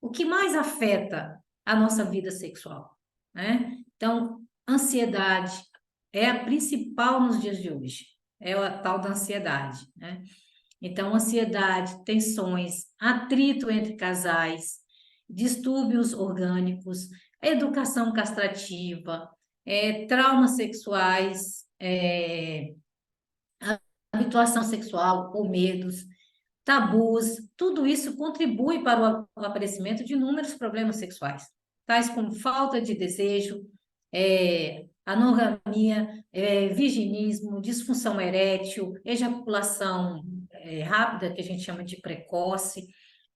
O que mais afeta a nossa vida sexual, né? Então, ansiedade é a principal nos dias de hoje, é a tal da ansiedade, né? Então, ansiedade, tensões, atrito entre casais, distúrbios orgânicos, educação castrativa, traumas sexuais, habituação sexual ou medos, tabus, tudo isso contribui para o aparecimento de inúmeros problemas sexuais, tais como falta de desejo, anorgasmia, virginismo, disfunção erétil, ejaculação rápida, que a gente chama de precoce.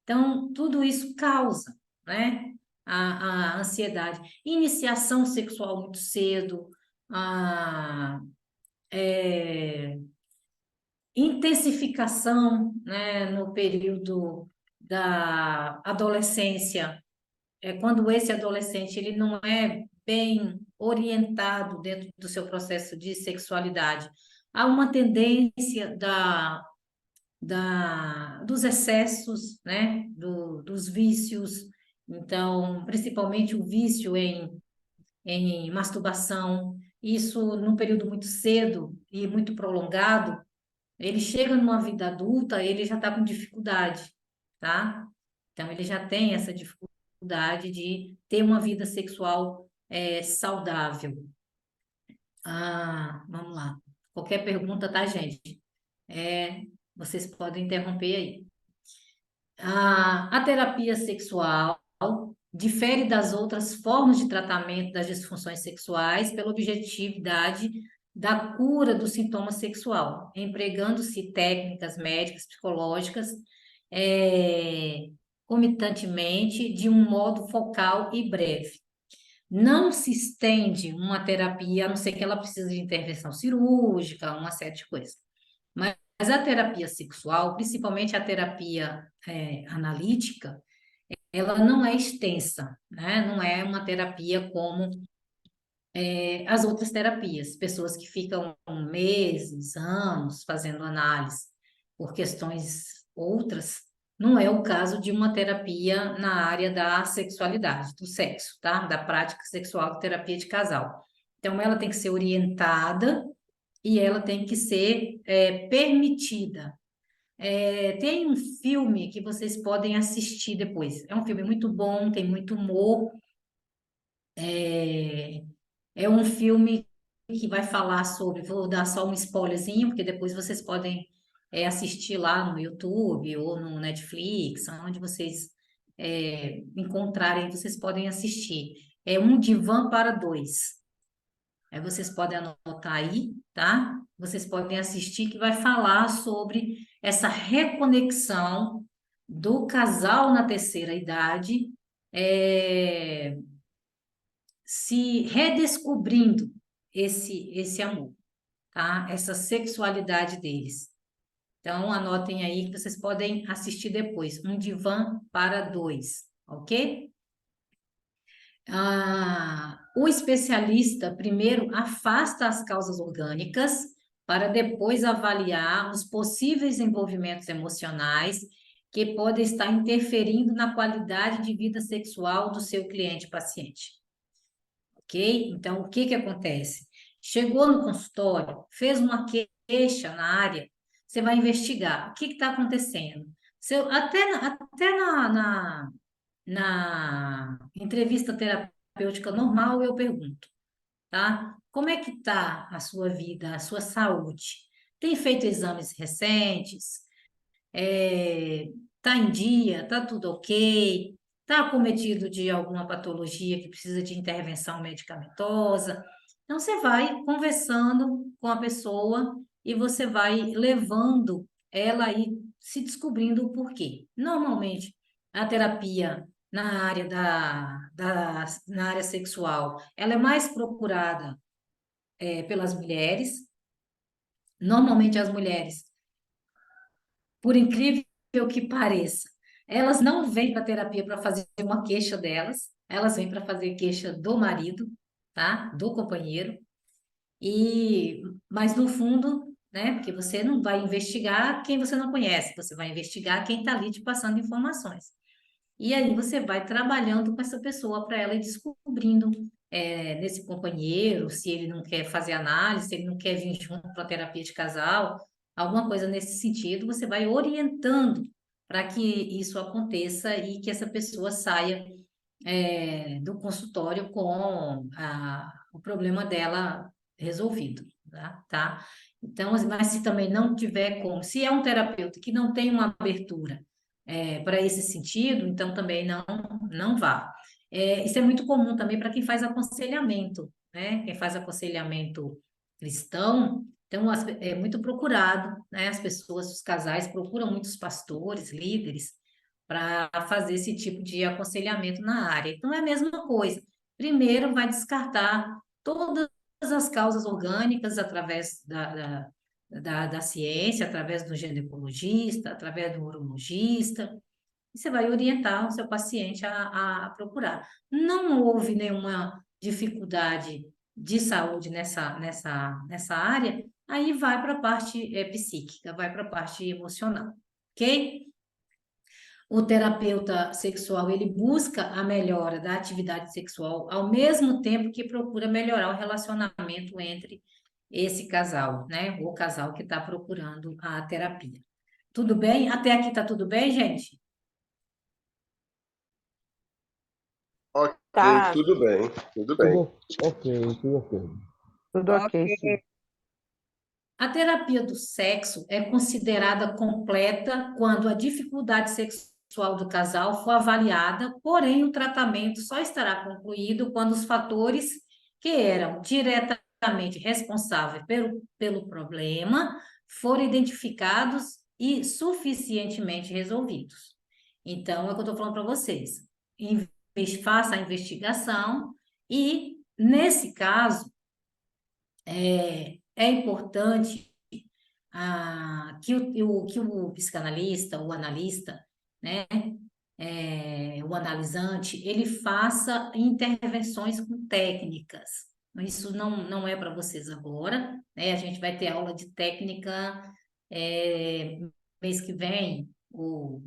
Então, tudo isso causa, né, a ansiedade. Iniciação sexual muito cedo, a intensificação, né, no período da adolescência, quando esse adolescente ele não é bem orientado dentro do seu processo de sexualidade, há uma tendência dos excessos, né, dos vícios, então, principalmente o vício em masturbação, isso num período muito cedo e muito prolongado, ele chega numa vida adulta, ele já está com dificuldade, tá? Então, ele já tem essa dificuldade de ter uma vida sexual saudável. Vamos lá. Qualquer pergunta, tá, gente? Vocês podem interromper aí. A terapia sexual difere das outras formas de tratamento das disfunções sexuais pela objetividade da cura do sintoma sexual, empregando-se técnicas médicas, psicológicas, comitantemente, de um modo focal e breve. Não se estende uma terapia, a não ser que ela precise de intervenção cirúrgica, uma série de coisas. Mas a terapia sexual, principalmente a terapia analítica, ela não é extensa, né? Não é uma terapia como as outras terapias. Pessoas que ficam meses, anos fazendo análise por questões outras, não é o caso de uma terapia na área da sexualidade, do sexo, tá? Da prática sexual, terapia de casal. Então, ela tem que ser orientada e ela tem que ser permitida. Tem um filme que vocês podem assistir depois. É um filme muito bom, tem muito humor. É um filme que vai falar sobre. Vou dar só um spoilerzinho, porque depois vocês podem assistir lá no YouTube ou no Netflix, onde vocês encontrarem, vocês podem assistir. É Um Divã para Dois. Aí vocês podem anotar aí, tá? Vocês podem assistir, que vai falar sobre essa reconexão do casal na terceira idade, se redescobrindo esse amor, tá? Essa sexualidade deles. Então, anotem aí que vocês podem assistir depois. Um divã para dois, ok? O especialista primeiro afasta as causas orgânicas para depois avaliar os possíveis envolvimentos emocionais que podem estar interferindo na qualidade de vida sexual do seu cliente paciente. Ok? Então, o que que acontece? Chegou no consultório, fez uma queixa na área, você vai investigar o que está acontecendo. Na entrevista terapêutica normal, eu pergunto, tá? Como é que está a sua vida, a sua saúde? Tem feito exames recentes? Tá em dia? Tá tudo ok? Tá acometido de alguma patologia que precisa de intervenção medicamentosa? Então, você vai conversando com a pessoa e você vai levando ela aí se descobrindo o porquê. Normalmente, a terapia na área sexual, ela é mais procurada pelas mulheres. Normalmente, as mulheres, por incrível que pareça, elas não vêm para terapia para fazer uma queixa delas, elas vêm para fazer queixa do marido, tá? Do companheiro. Mas no fundo, né? Porque você não vai investigar quem você não conhece, você vai investigar quem está ali te passando informações. E aí você vai trabalhando com essa pessoa para ela ir descobrindo nesse companheiro, se ele não quer fazer análise, se ele não quer vir junto para a terapia de casal, alguma coisa nesse sentido, você vai orientando para que isso aconteça e que essa pessoa saia do consultório com o problema dela resolvido, tá? Então, mas se também não tiver como, se é um terapeuta que não tem uma abertura para esse sentido, então também não vá. Isso é muito comum também para quem faz aconselhamento, né? Quem faz aconselhamento cristão, então é muito procurado, né? As pessoas, os casais procuram muitos pastores, líderes, para fazer esse tipo de aconselhamento na área. Então é a mesma coisa. Primeiro vai descartar todas as causas orgânicas através da ciência, através do ginecologista, através do urologista, e você vai orientar o seu paciente a procurar. Não houve nenhuma dificuldade de saúde nessa área, aí vai para a parte psíquica, vai para a parte emocional, ok? O terapeuta sexual, ele busca a melhora da atividade sexual ao mesmo tempo que procura melhorar o relacionamento entre esse casal, né? O casal que está procurando a terapia. Tudo bem? Até aqui tá tudo bem, gente? Ok, Tá. tudo bem, tudo bem. Tudo ok, tudo ok. Tudo ok, sim. A terapia do sexo é considerada completa quando a dificuldade sexual do casal for avaliada, porém o tratamento só estará concluído quando os fatores que eram diretamente responsáveis pelo problema forem identificados e suficientemente resolvidos. Então, é o que eu estou falando para vocês. Faça a investigação e, nesse caso, é importante que o psicanalista, o analista, né, o analisante, ele faça intervenções com técnicas. Isso não é para vocês agora, né? A gente vai ter aula de técnica mês que vem, ou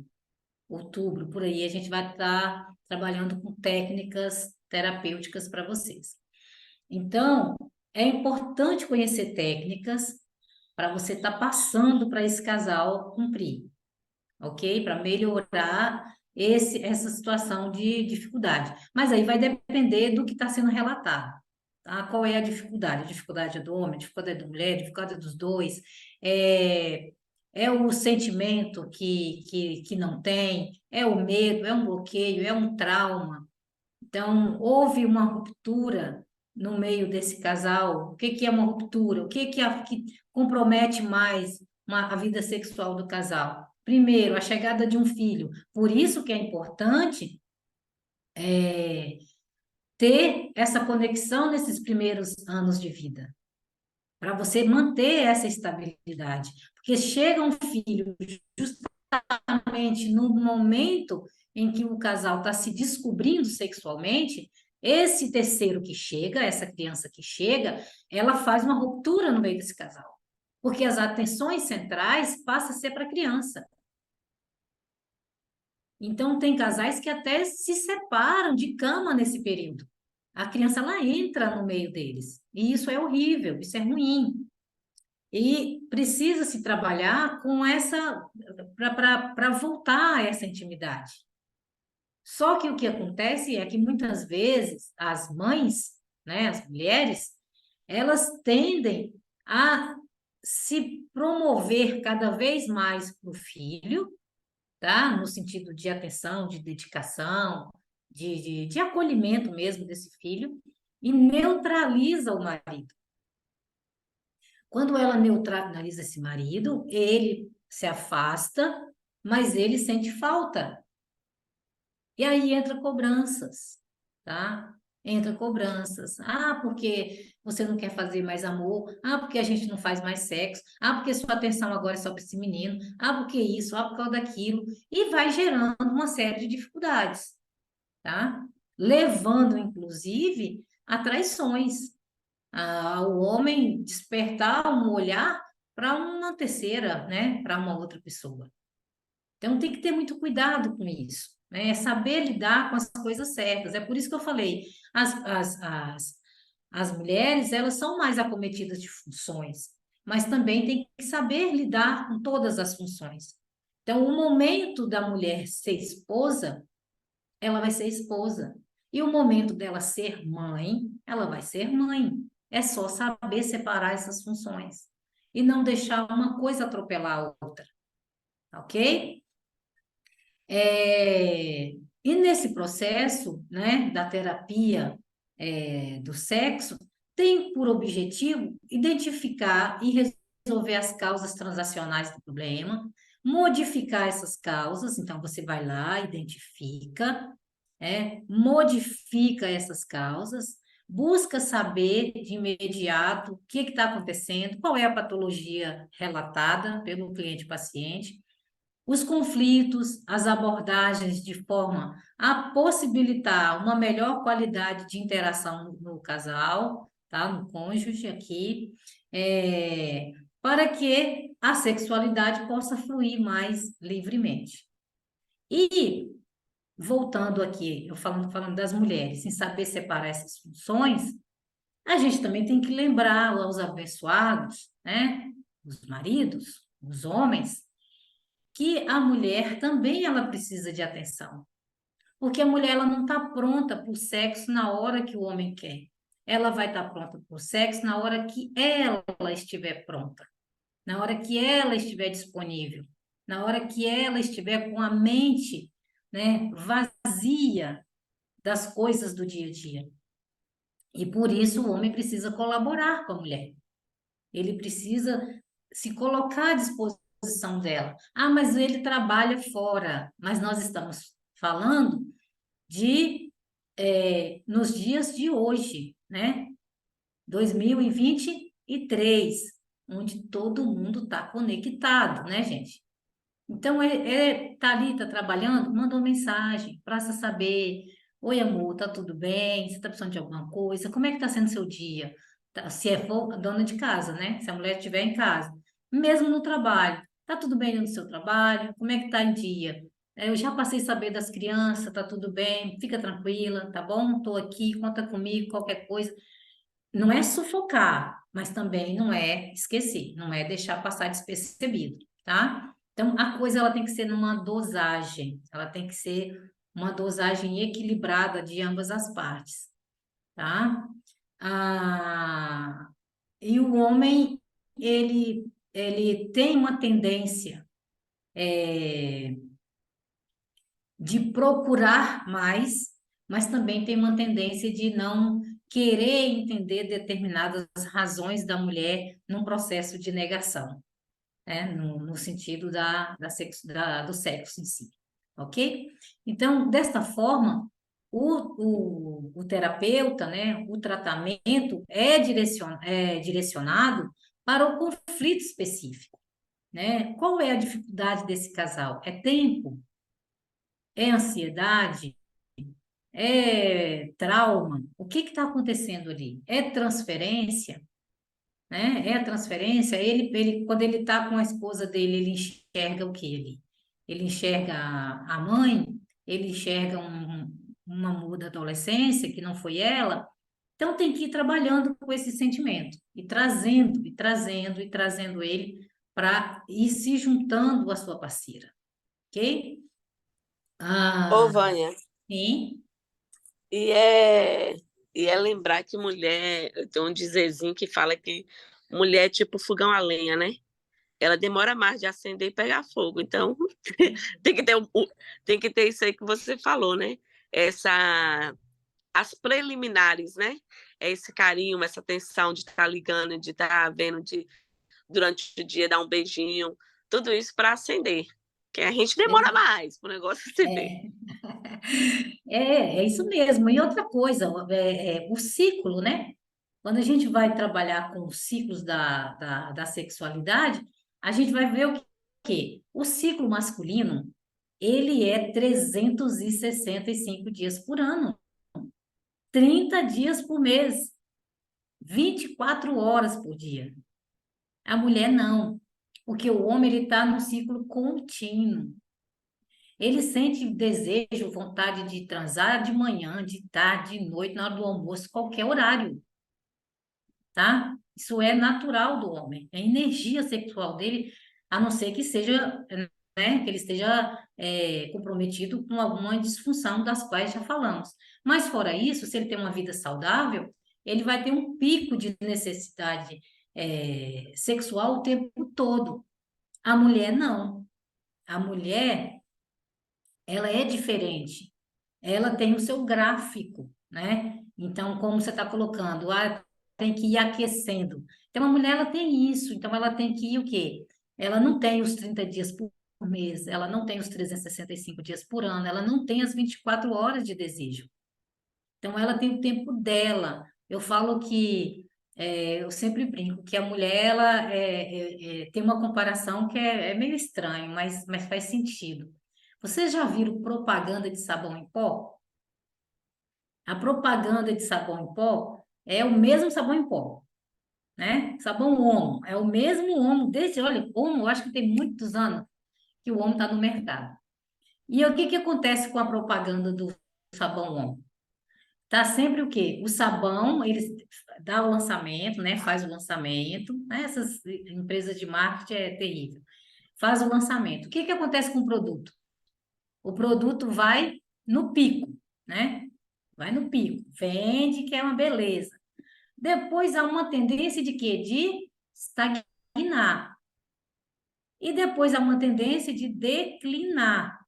outubro, por aí, a gente vai estar trabalhando com técnicas terapêuticas para vocês. Então, é importante conhecer técnicas para você estar passando para esse casal cumprir, ok? Para melhorar essa situação de dificuldade. Mas aí vai depender do que está sendo relatado, tá? Qual é a dificuldade? A dificuldade é do homem, a dificuldade é da mulher, a dificuldade é dos dois. É o sentimento que não tem, é o medo, é um bloqueio, é um trauma. Então, houve uma ruptura no meio desse casal. O que que é uma ruptura? O que que compromete mais a vida sexual do casal? Primeiro, a chegada de um filho. Por isso que é importante ter essa conexão nesses primeiros anos de vida, para você manter essa estabilidade. Porque chega um filho justamente no momento em que o casal está se descobrindo sexualmente, esse terceiro que chega, essa criança que chega, ela faz uma ruptura no meio desse casal. Porque as atenções centrais passam a ser para a criança. Então, tem casais que até se separam de cama nesse período. A criança, ela entra no meio deles. E isso é horrível, isso é ruim. E precisa se trabalhar com essa, para voltar a essa intimidade. Só que o que acontece é que muitas vezes as mães, né, as mulheres, elas tendem a se promover cada vez mais para o filho, tá? No sentido de atenção, de dedicação, de acolhimento mesmo desse filho, e neutraliza o marido. Quando ela neutraliza esse marido, ele se afasta, mas ele sente falta. E aí entra cobranças, tá? Entra cobranças. Ah, porque você não quer fazer mais amor. Ah, porque a gente não faz mais sexo. Ah, porque sua atenção agora é só para esse menino. Ah, porque isso. Ah, por causa daquilo. E vai gerando uma série de dificuldades, tá? Levando, inclusive, a traições. O homem despertar um olhar para uma terceira, né? Para uma outra pessoa. Então, tem que ter muito cuidado com isso, né? É saber lidar com as coisas certas. É por isso que eu falei, as mulheres, elas são mais acometidas de funções, mas também tem que saber lidar com todas as funções. Então, o momento da mulher ser esposa, ela vai ser esposa. E o momento dela ser mãe, ela vai ser mãe. É só saber separar essas funções e não deixar uma coisa atropelar a outra, ok? E nesse processo, né, da terapia do sexo, tem por objetivo identificar e resolver as causas transacionais do problema, modificar essas causas, então você vai lá, identifica, modifica essas causas, busca saber de imediato o que está acontecendo, qual é a patologia relatada pelo cliente-paciente, os conflitos, as abordagens de forma a possibilitar uma melhor qualidade de interação no casal, tá? No cônjuge aqui, para que a sexualidade possa fluir mais livremente. E, voltando aqui, eu falando das mulheres, sem saber separar essas funções, a gente também tem que lembrar aos abençoados, né? Os maridos, os homens, que a mulher também ela precisa de atenção. Porque a mulher ela não está pronta para o sexo na hora que o homem quer. Ela vai estar pronta para o sexo na hora que ela estiver pronta, na hora que ela estiver disponível, na hora que ela estiver com a mente, né, vazia das coisas do dia a dia. E por isso o homem precisa colaborar com a mulher. Ele precisa se colocar à disposição dela. Ah, mas ele trabalha fora. Mas nós estamos falando de nos dias de hoje, né? 2023, onde todo mundo está conectado, né, gente? Então, tá ali, tá trabalhando, manda uma mensagem para saber. Oi, amor, tá tudo bem? Você tá precisando de alguma coisa? Como é que tá sendo seu dia? Se for dona de casa, né? Se a mulher estiver em casa. Mesmo no trabalho. Tá tudo bem no seu trabalho? Como é que tá em dia? Eu já passei a saber das crianças, tá tudo bem? Fica tranquila, tá bom? Tô aqui, conta comigo, qualquer coisa. Não é sufocar, mas também não é esquecer, não é deixar passar despercebido, tá? Então, a coisa ela tem que ser numa dosagem, ela tem que ser uma dosagem equilibrada de ambas as partes, tá? Ah, e o homem, ele tem uma tendência de procurar mais, mas também tem uma tendência de não querer entender determinadas razões da mulher num processo de negação, né? No sentido do sexo em si, ok? Então, desta forma, O terapeuta, né, o tratamento é direcionado para o conflito específico, né? Qual é a dificuldade desse casal? É tempo? É ansiedade? É trauma? O que está acontecendo ali? É transferência? Né? É a transferência. Quando ele está com a esposa dele, ele enxerga o que ali? Ele enxerga a mãe, ele enxerga uma muda adolescência que não foi ela. Então tem que ir trabalhando com esse sentimento e trazendo, e trazendo, e trazendo ele para ir se juntando à sua parceira, ok? Ô, Ah, Vânia, sim, e é, e é lembrar que mulher, tem um dizerzinho que fala que mulher é tipo fogão a lenha, né? Ela demora mais de acender e pegar fogo. Então, tem que ter, tem que ter isso aí que você falou, né? Essa, as preliminares, né? É esse carinho, essa atenção de estar ligando, de estar vendo, de durante o dia dar um beijinho, tudo isso para acender. Que a gente demora mais para o negócio acender. é, é isso mesmo. E outra coisa, o ciclo, né? Quando a gente vai trabalhar com os ciclos da sexualidade, a gente vai ver o quê? O ciclo masculino, ele é 365 dias por ano, 30 dias por mês, 24 horas por dia. A mulher não, porque o homem ele está no ciclo contínuo. Ele sente desejo, vontade de transar de manhã, de tarde, de noite, na hora do almoço, qualquer horário, tá? Isso é natural do homem, é a energia sexual dele, a não ser que seja, né, que ele esteja comprometido com alguma disfunção das quais já falamos. Mas fora isso, se ele tem uma vida saudável, ele vai ter um pico de necessidade sexual o tempo todo. A mulher não. A mulher, ela é diferente. Ela tem o seu gráfico, né? Então, como você está colocando, tem que ir aquecendo. Então, a mulher, ela tem isso. Então, ela tem que ir o quê? Ela não tem os 30 dias por mês, ela não tem os 365 dias por ano, ela não tem as 24 horas de desejo. Então, ela tem o tempo dela. Eu falo que, eu sempre brinco, que a mulher, ela tem uma comparação que é meio estranho, mas faz sentido. Vocês já viram propaganda de sabão em pó? A propaganda de sabão em pó é o mesmo sabão em pó, né? Sabão Omo, é o mesmo Omo, olha, Omo, eu acho que tem muitos anos que o Omo está no mercado. E o que que acontece com a propaganda do sabão Omo? Tá sempre o quê? O sabão, eles dá o lançamento, né? Faz o lançamento, né? Essas empresas de marketing é terrível. Faz o lançamento. O que que acontece com o produto? O produto vai no pico, né? Vai no pico, vende, que é uma beleza. Depois há uma tendência de quê? De estagnar. E depois há uma tendência de declinar.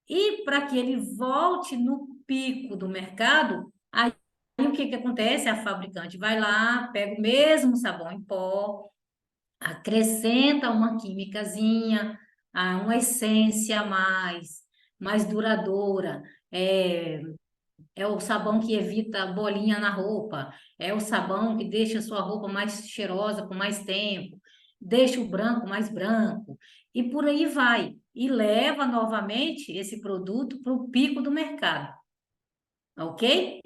E para que ele volte no pico do mercado, aí o que que acontece? A fabricante vai lá, pega o mesmo sabão em pó, acrescenta uma químicazinha, uma essência a mais duradoura, é o sabão que evita bolinha na roupa, é o sabão que deixa a sua roupa mais cheirosa por mais tempo, deixa o branco mais branco, e por aí vai. E leva novamente esse produto para o pico do mercado, ok?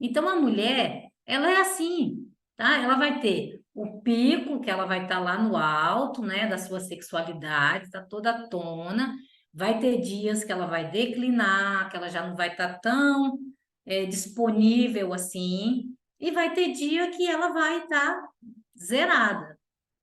Então a mulher, ela é assim, tá? Ela vai ter o pico, que ela vai estar lá no alto, né, da sua sexualidade, está toda à tona. Vai ter dias que ela vai declinar, que ela já não vai estar tão disponível assim, e vai ter dia que ela vai estar zerada,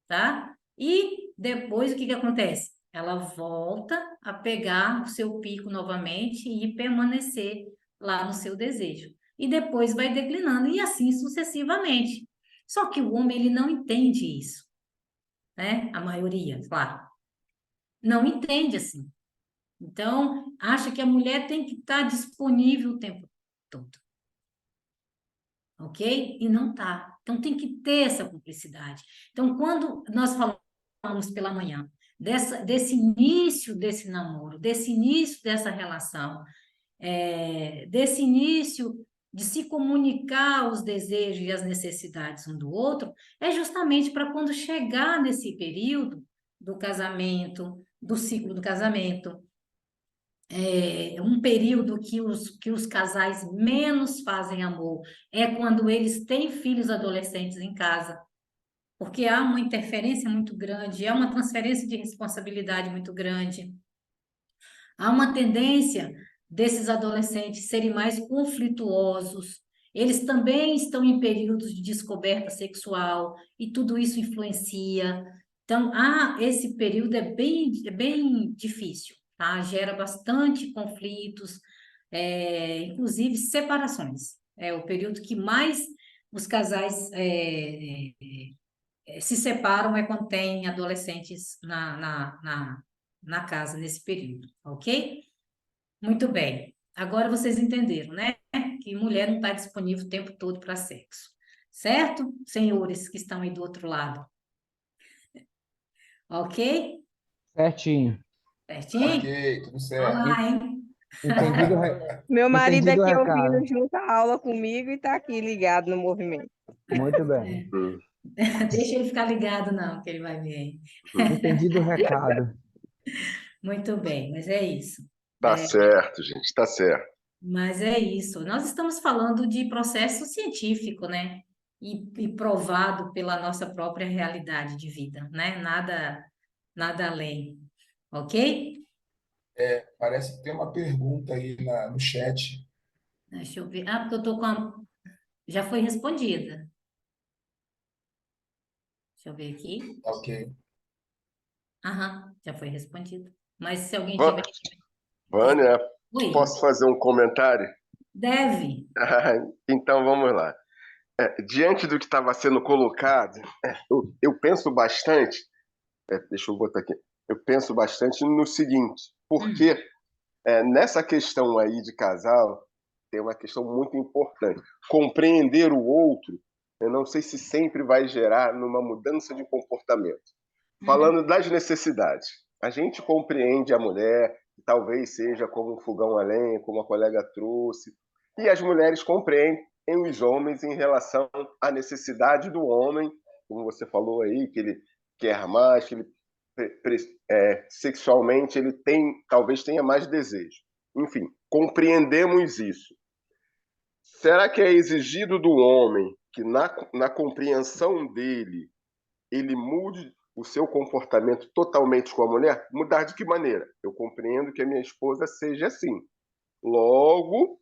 tá? E depois o que que acontece? Ela volta a pegar o seu pico novamente e permanecer lá no seu desejo. E depois vai declinando, e assim sucessivamente. Só que o homem, ele não entende isso, né? A maioria, claro, não entende assim. Então, acha que a mulher tem que estar disponível o tempo todo, ok? E não tá. Então, tem que ter essa cumplicidade. Então, quando nós falamos pela manhã desse início desse namoro, desse início dessa relação, desse início de se comunicar os desejos e as necessidades um do outro, é justamente para quando chegar nesse período do casamento, do ciclo do casamento, um período que os casais menos fazem amor, é quando eles têm filhos adolescentes em casa, porque há uma interferência muito grande, há uma transferência de responsabilidade muito grande. Há uma tendência desses adolescentes serem mais conflituosos. Eles também estão em períodos de descoberta sexual e tudo isso influencia. Então, esse período é bem difícil, tá? Gera bastante conflitos, inclusive separações. É o período que mais os casais se separam é quando tem adolescentes na casa nesse período, ok? Muito bem. Agora vocês entenderam, né? Que mulher não está disponível o tempo todo para sexo. Certo? Senhores que estão aí do outro lado. Ok? Certinho. Certinho? Ok, tudo Olha certo. lá, hein? Entendido, Meu marido entendido o aqui recado. ouvindo junto a aula comigo e tá aqui ligado no movimento. Muito bem. Hum, Deixa ele ficar ligado, não, que ele vai ver aí. hum. Entendido o recado. Muito bem, mas é isso. Tá certo, gente, tá certo. Mas é isso. Nós estamos falando de processo científico, né? E provado pela nossa própria realidade de vida, né? Nada além. Ok? Parece que tem uma pergunta aí no chat. Deixa eu ver. Porque eu tô com a... Já foi respondida. Deixa eu ver aqui. Tá ok. Aham, já foi respondido. Mas se alguém Va- tiver... Vânia, Oi, posso fazer um comentário? deve. Então vamos lá. Diante do que estava sendo colocado, eu penso bastante. Deixa eu botar aqui. Eu penso bastante no seguinte, Hum, porque nessa questão aí de casal, tem uma questão muito importante. Compreender o outro, eu não sei se sempre vai gerar numa mudança de comportamento. uhum, Falando das necessidades, a gente compreende a mulher, que talvez seja como um fogão a lenha, como a colega trouxe, e as mulheres compreendem os homens em relação à necessidade do homem, como você falou aí, que ele quer mais, que ele sexualmente ele talvez tenha mais desejo. Enfim, compreendemos isso. Será que é exigido do homem que na compreensão dele ele mude o seu comportamento totalmente com a mulher? Mudar de que maneira? Eu compreendo que a minha esposa seja assim. Logo,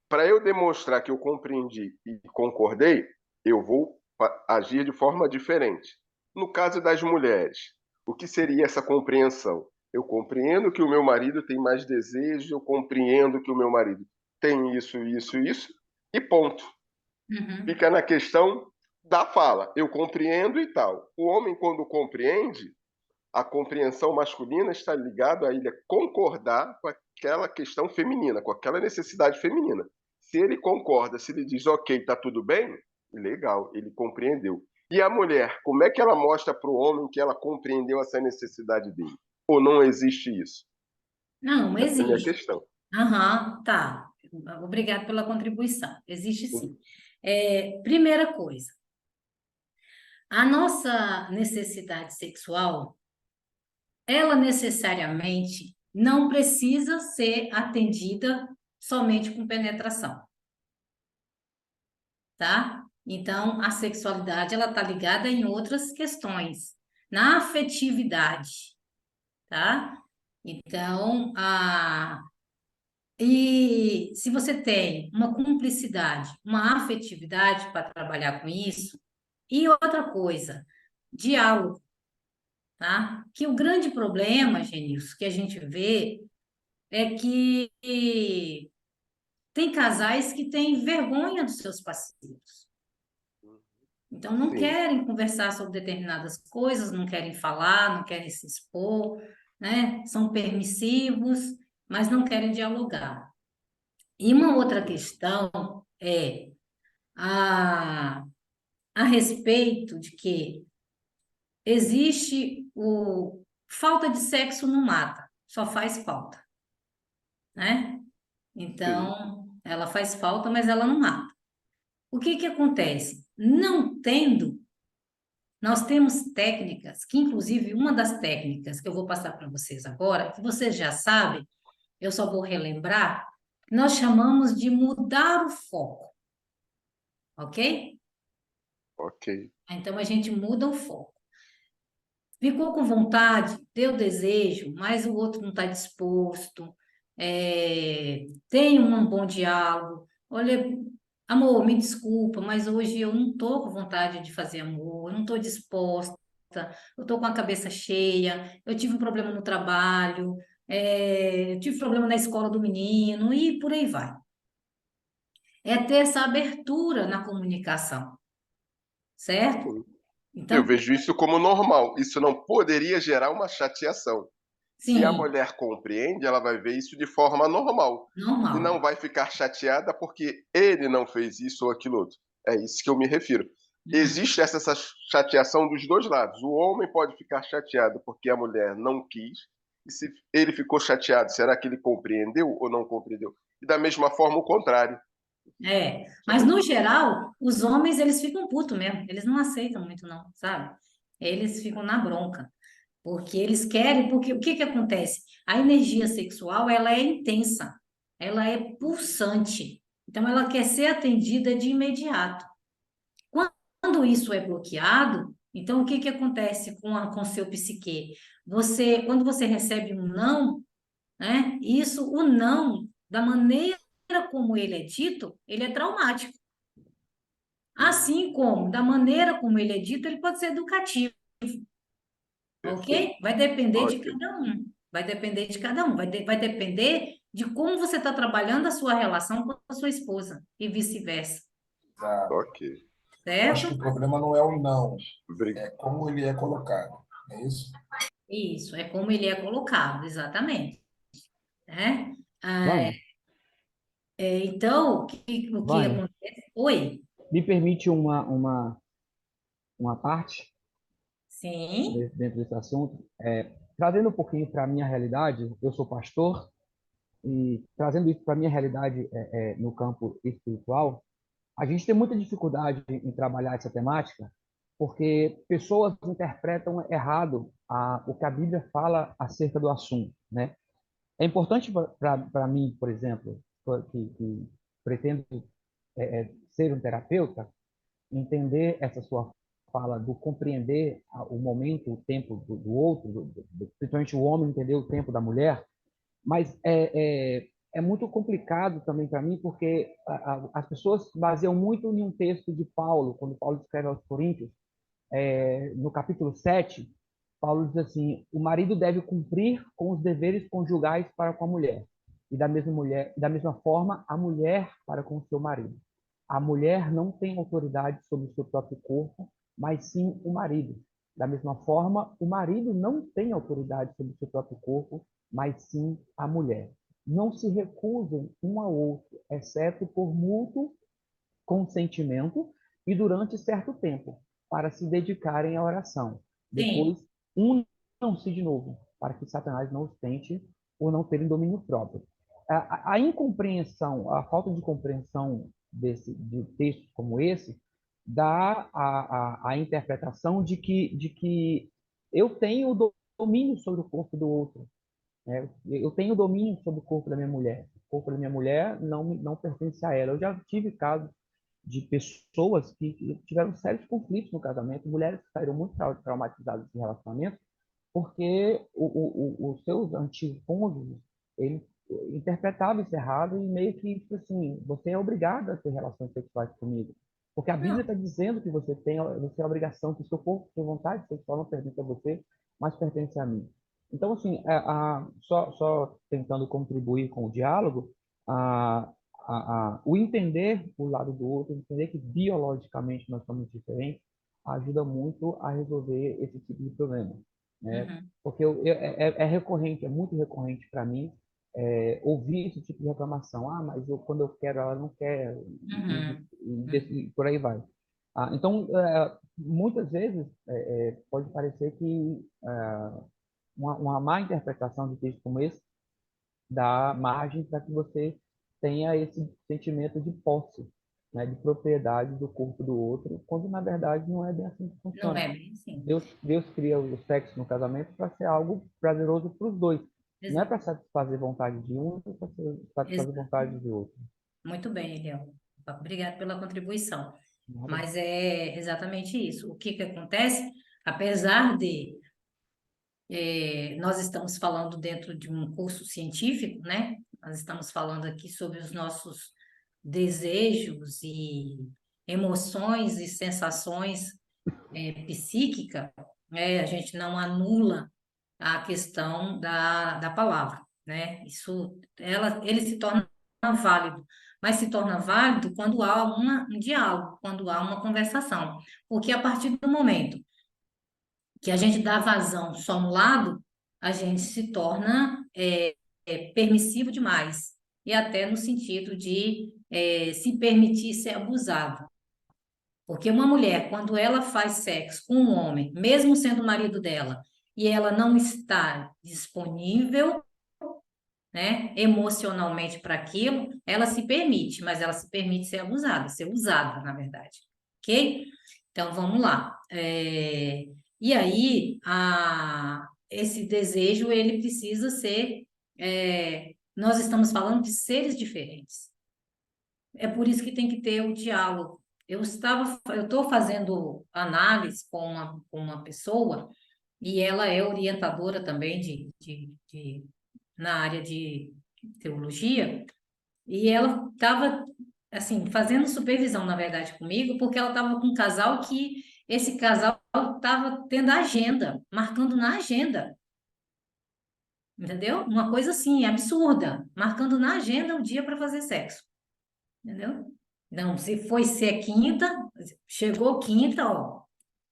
para eu demonstrar que eu compreendi e concordei, eu vou agir de forma diferente. No caso das mulheres, o que seria essa compreensão? Eu compreendo que o meu marido tem mais desejo, eu compreendo que o meu marido tem isso, isso, isso, e ponto. uhum. Fica na questão da fala. Eu compreendo e tal. O homem, quando compreende, a compreensão masculina está ligada a ele concordar com aquela questão feminina, com aquela necessidade feminina. Se ele concorda, se ele diz, ok, está tudo bem, legal, ele compreendeu. E a mulher, como é que ela mostra para o homem que ela compreendeu essa necessidade dele? Ou não existe isso? Não, Essa é a minha existe. questão. Aham, tá. Obrigado pela contribuição. Existe sim. Primeira coisa, a nossa necessidade sexual, ela necessariamente não precisa ser atendida somente com penetração, tá? Então, a sexualidade, ela tá ligada em outras questões, na afetividade, tá? Então, e se você tem uma cumplicidade, uma afetividade para trabalhar com isso, e outra coisa, diálogo, tá? Que o grande problema, Genilson, que a gente vê é que tem casais que têm vergonha dos seus parceiros. Então, não Sim, querem conversar sobre determinadas coisas, não querem falar, não querem se expor, né? São permissivos, mas não querem dialogar. E uma outra questão é a, a respeito de que existe falta de sexo não mata, só faz falta, né? Então, ela faz falta, mas ela não mata. O que que acontece? Não tendo, nós temos técnicas, que inclusive uma das técnicas que eu vou passar para vocês agora, que vocês já sabem, eu só vou relembrar, nós chamamos de mudar o foco, ok? Ok. Então a gente muda o foco. Ficou com vontade, deu desejo, mas o outro não está disposto, tem um bom diálogo. Olha, amor, me desculpa, mas hoje eu não estou com vontade de fazer amor, eu não estou disposta, eu estou com a cabeça cheia, eu tive um problema no trabalho, eu tive problema na escola do menino e por aí vai. É ter essa abertura na comunicação, certo? Eu Então, vejo isso como normal. Isso não poderia gerar uma chateação. Se a sim, mulher compreende, ela vai ver isso de forma normal. E não normal. vai ficar chateada porque ele não fez isso ou aquilo outro. É isso que eu me refiro. Uhum. Existe essa chateação dos dois lados. O homem pode ficar chateado porque a mulher não quis. E se ele ficou chateado, será que ele compreendeu ou não compreendeu? E da mesma forma, o contrário. Mas no geral, os homens eles ficam putos mesmo, eles não aceitam muito não, sabe? Eles ficam na bronca, porque eles querem, porque o que que acontece? A energia sexual, ela é intensa, ela é pulsante, então ela quer ser atendida de imediato. Quando isso é bloqueado, então o que que acontece com o seu psique? Quando você recebe um não, né? Isso, o não, da maneira como ele é dito, ele é traumático. Assim como, da maneira como ele é dito, ele pode ser educativo, Perfeito. ok? Vai depender de Ok. cada um. Vai depender de cada um. Vai depender de como você está trabalhando a sua relação com a sua esposa e vice-versa, Exato. Ok. Eu acho que certo? o problema não é o não, Obrigado. é como ele é colocado. É isso? Isso, é como ele é colocado, exatamente. Né? Ah, Vânia, então, o que Vânia, acontece? Oi, me permite uma parte sim, dentro desse assunto. Trazendo um pouquinho para a minha realidade, eu sou pastor, e trazendo isso para a minha realidade no campo espiritual, a gente tem muita dificuldade em trabalhar essa temática, porque pessoas interpretam errado o que a Bíblia fala acerca do assunto, né? É importante para mim, por exemplo, que pretendo ser um terapeuta, entender essa sua fala do compreender o momento, o tempo do outro, principalmente o homem entender o tempo da mulher, mas é muito complicado também para mim, porque as pessoas baseiam muito em um texto de Paulo, quando Paulo escreve aos Coríntios, no capítulo 7, Paulo diz assim: o marido deve cumprir com os deveres conjugais para com a mulher, e da mesma forma, a mulher para com o seu marido. A mulher não tem autoridade sobre o seu próprio corpo, mas sim o marido. Da mesma forma, o marido não tem autoridade sobre o seu próprio corpo, mas sim a mulher. Não se recusem um ao outro, exceto por mútuo consentimento e durante certo tempo, para se dedicarem à oração. sim, Depois, unam-se de novo, para que Satanás não os tente por não terem domínio próprio. A incompreensão, a falta de compreensão de textos como esse, dá a interpretação de que eu tenho domínio sobre o corpo do outro, né? Eu tenho domínio sobre o corpo da minha mulher. O corpo da minha mulher não pertence a ela. Eu já tive casos de pessoas que tiveram sérios conflitos no casamento, mulheres que saíram muito traumatizadas de relacionamento, porque os seus antigos cônjuges, ele interpretava isso errado e meio que, tipo assim, você é obrigado a ter relações sexuais comigo. Porque a Bíblia não, está dizendo que você tem a obrigação, que o seu corpo, sua vontade sexual não pertence a você, mas pertence a mim. Então, assim, só tentando contribuir com o diálogo, a, o entender o lado do outro, entender que biologicamente nós somos diferentes, ajuda muito a resolver esse tipo de problema, né? uhum, Porque é recorrente, é muito recorrente para mim ouvir esse tipo de reclamação. Ah, mas quando eu quero, ela não quer, uhum, uhum. e por aí vai. Então, muitas vezes, pode parecer que uma má interpretação de texto como esse dá margem para que você tenha esse sentimento de posse, né, de propriedade do corpo do outro, quando na verdade não é bem assim que Não funciona. é bem assim. Deus cria o sexo no casamento para ser algo prazeroso para os dois. Não é Ex- para satisfazer vontade de um, é para satisfazer ex- vontade de outro. Muito bem, Eliel. Obrigado pela contribuição. Nada. Mas é exatamente isso. O que que acontece? Apesar de nós estamos falando dentro de um curso científico, né? Nós estamos falando aqui sobre os nossos desejos e emoções e sensações psíquicas, né? A gente não anula a questão da palavra, né? Ele se torna válido, mas se torna válido quando há um diálogo, quando há uma conversação, porque a partir do momento que a gente dá vazão só no lado, a gente se torna permissivo demais, e até no sentido de se permitir ser abusado. Porque uma mulher, quando ela faz sexo com um homem, mesmo sendo o marido dela, e ela não está disponível, né, emocionalmente para aquilo, ela se permite, mas ela se permite ser abusada, ser usada, na verdade. Ok? Então, vamos lá. E aí, esse desejo, ele precisa ser... nós estamos falando de seres diferentes. É por isso que tem que ter o diálogo. Eu estou fazendo análise com uma pessoa, e ela é orientadora também na área de teologia, e ela estava, assim, fazendo supervisão, na verdade, comigo, porque ela estava com um casal que esse casal estava tendo agenda, marcando na agenda, entendeu? Uma coisa assim, absurda, marcando na agenda o dia para fazer sexo, entendeu? Não, se foi ser quinta, chegou quinta, ó, o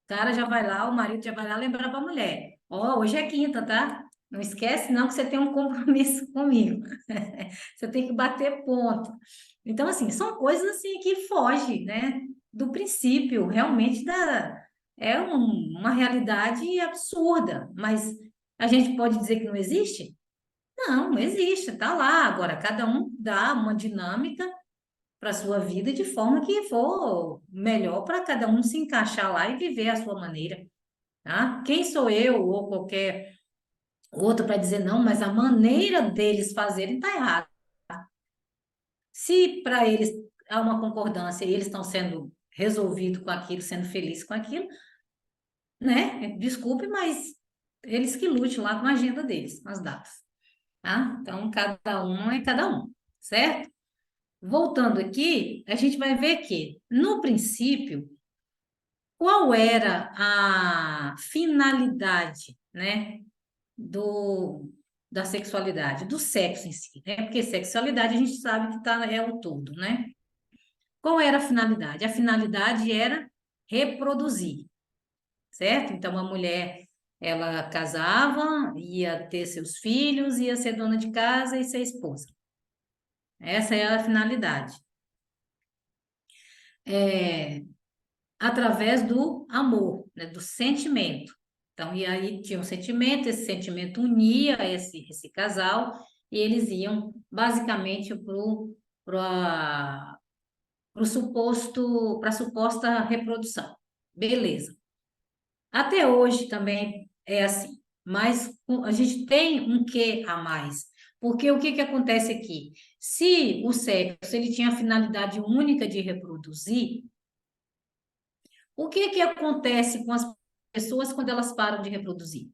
cara já vai lá, o marido já vai lá lembrar para a mulher, ó, hoje é quinta, tá? Não esquece não que você tem um compromisso comigo. Você tem que bater ponto. Então, assim, são coisas assim que fogem, né, do princípio, realmente uma realidade absurda, mas a gente pode dizer que não existe? Não, existe, tá lá. Agora, cada um dá uma dinâmica para a sua vida de forma que for melhor para cada um se encaixar lá e viver a sua maneira, tá? Quem sou eu ou qualquer outro para dizer não, mas a maneira deles fazerem está errada. Se para eles há uma concordância e eles estão sendo resolvidos com aquilo, sendo felizes com aquilo, né? Desculpe, mas eles que lutem lá com a agenda deles, com as datas, tá? Então, cada um é cada um, certo? Voltando aqui, a gente vai ver que, no princípio, qual era a finalidade, né, da sexualidade, do sexo em si, né? Porque sexualidade a gente sabe que é o todo, né? Qual era a finalidade? A finalidade era reproduzir, certo? Então, a mulher, ela casava, ia ter seus filhos, ia ser dona de casa e ser esposa. Essa é a finalidade. Através do amor, né, do sentimento. Então, e aí tinha um sentimento, esse sentimento unia esse casal, e eles iam basicamente para a suposta reprodução. Beleza. Até hoje também é assim, mas a gente tem um quê a mais. Porque o que que acontece aqui? Se o sexo ele tinha a finalidade única de reproduzir, o que que acontece com as pessoas quando elas param de reproduzir?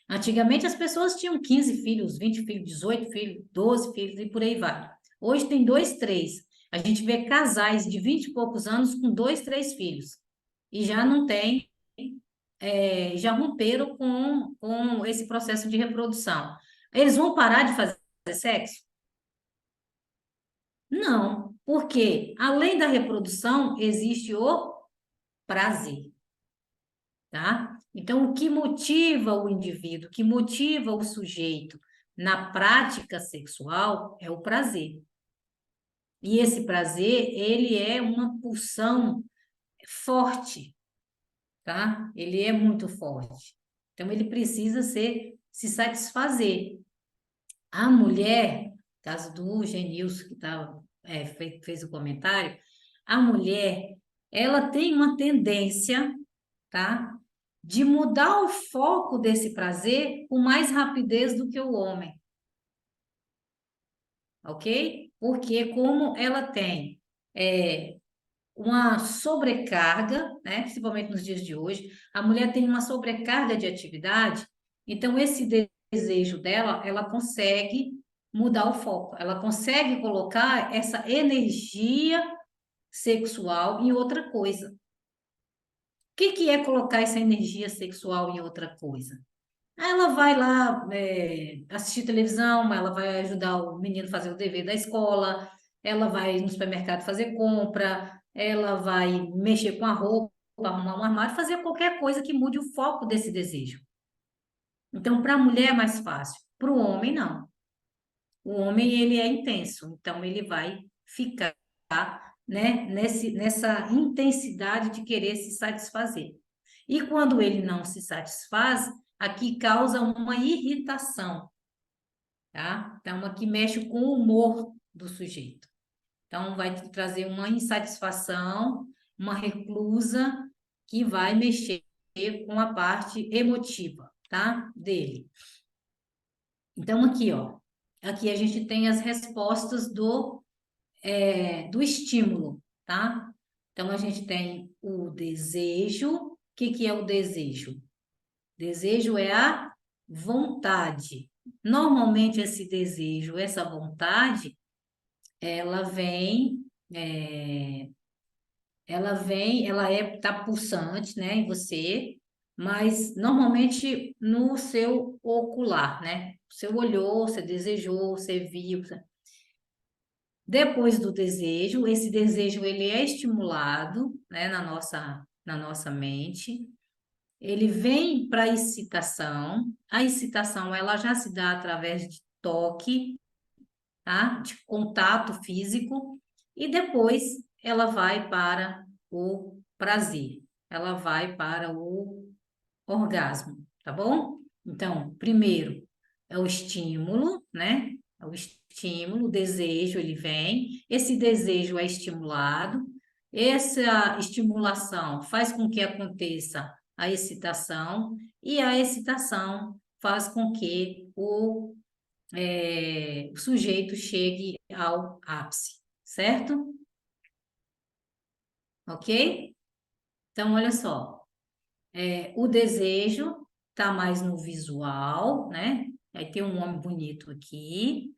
Antigamente as pessoas tinham 15 filhos, 20 filhos, 18 filhos, 12 filhos e por aí vai. Hoje tem dois, três. A gente vê casais de 20 e poucos anos com dois, três filhos. E já não tem, já romperam com esse processo de reprodução. Eles vão parar de fazer sexo? Não, porque além da reprodução, existe o prazer. Tá? Então, o que motiva o indivíduo, o que motiva o sujeito na prática sexual é o prazer. E esse prazer, ele é uma pulsão forte, tá? Ele é muito forte. Então, ele precisa se satisfazer. A mulher, caso do Genilson, que fez o comentário, a mulher, ela tem uma tendência, tá? De mudar o foco desse prazer com mais rapidez do que o homem, ok? Porque como ela tem uma sobrecarga, né? Principalmente nos dias de hoje, a mulher tem uma sobrecarga de atividade, então esse desejo dela, ela consegue mudar o foco, ela consegue colocar essa energia sexual em outra coisa. O que é colocar essa energia sexual em outra coisa? Ela vai lá assistir televisão, ela vai ajudar o menino a fazer o dever da escola, ela vai no supermercado fazer compra, ela vai mexer com a roupa, arrumar um armário, fazer qualquer coisa que mude o foco desse desejo. Então, para a mulher é mais fácil, para o homem não. O homem, ele é intenso, então ele vai ficar, né, nessa intensidade de querer se satisfazer. E quando ele não se satisfaz, aqui causa uma irritação, tá? Então, aqui mexe com o humor do sujeito. Então, vai trazer uma insatisfação, uma reclusa, que vai mexer com a parte emotiva, tá? Dele. Então, aqui, ó. Aqui a gente tem as respostas do estímulo, tá? Então, a gente tem o desejo. O que é o desejo? Desejo é a vontade. Normalmente, esse desejo, essa vontade, ela vem, tá pulsante, né, em você, mas normalmente no seu ocular, né? Você olhou, você desejou, você viu. Depois do desejo, esse desejo ele é estimulado, né, na nossa mente. Ele vem para a excitação. A excitação ela já se dá através de toque, tá? De contato físico, e depois ela vai para o prazer. Ela vai para o orgasmo, tá bom? Então, primeiro é o estímulo, né? É o estímulo, o desejo, ele vem, esse desejo é estimulado, essa estimulação faz com que aconteça a excitação, e a excitação faz com que o sujeito chegue ao ápice, certo? Ok? Então, olha só. O desejo está mais no visual, né? Aí tem um homem bonito aqui.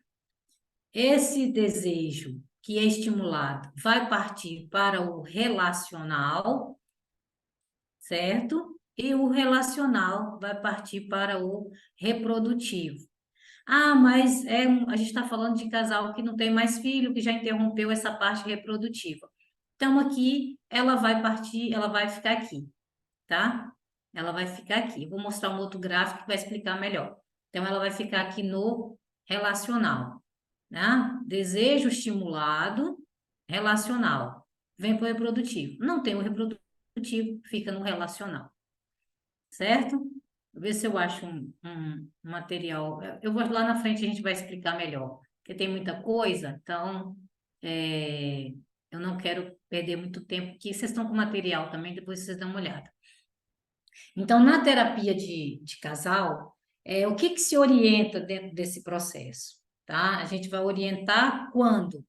Esse desejo que é estimulado vai partir para o relacional, certo? E o relacional vai partir para o reprodutivo. Ah, mas a gente está falando de casal que não tem mais filho, que já interrompeu essa parte reprodutiva. Então, aqui, ela vai partir, ela vai ficar aqui, tá? Ela vai ficar aqui. Vou mostrar um outro gráfico que vai explicar melhor. Então, ela vai ficar aqui no relacional, né? Desejo estimulado, relacional. Vem para o reprodutivo. Não tem o reprodutivo, fica no relacional, certo? Vou ver se eu acho um material. Eu vou lá na frente, a gente vai explicar melhor, porque tem muita coisa, então eu não quero perder muito tempo, porque vocês estão com material também, depois vocês dão uma olhada. Então, na terapia de casal, o que se orienta dentro desse processo? Tá? A gente vai orientar quando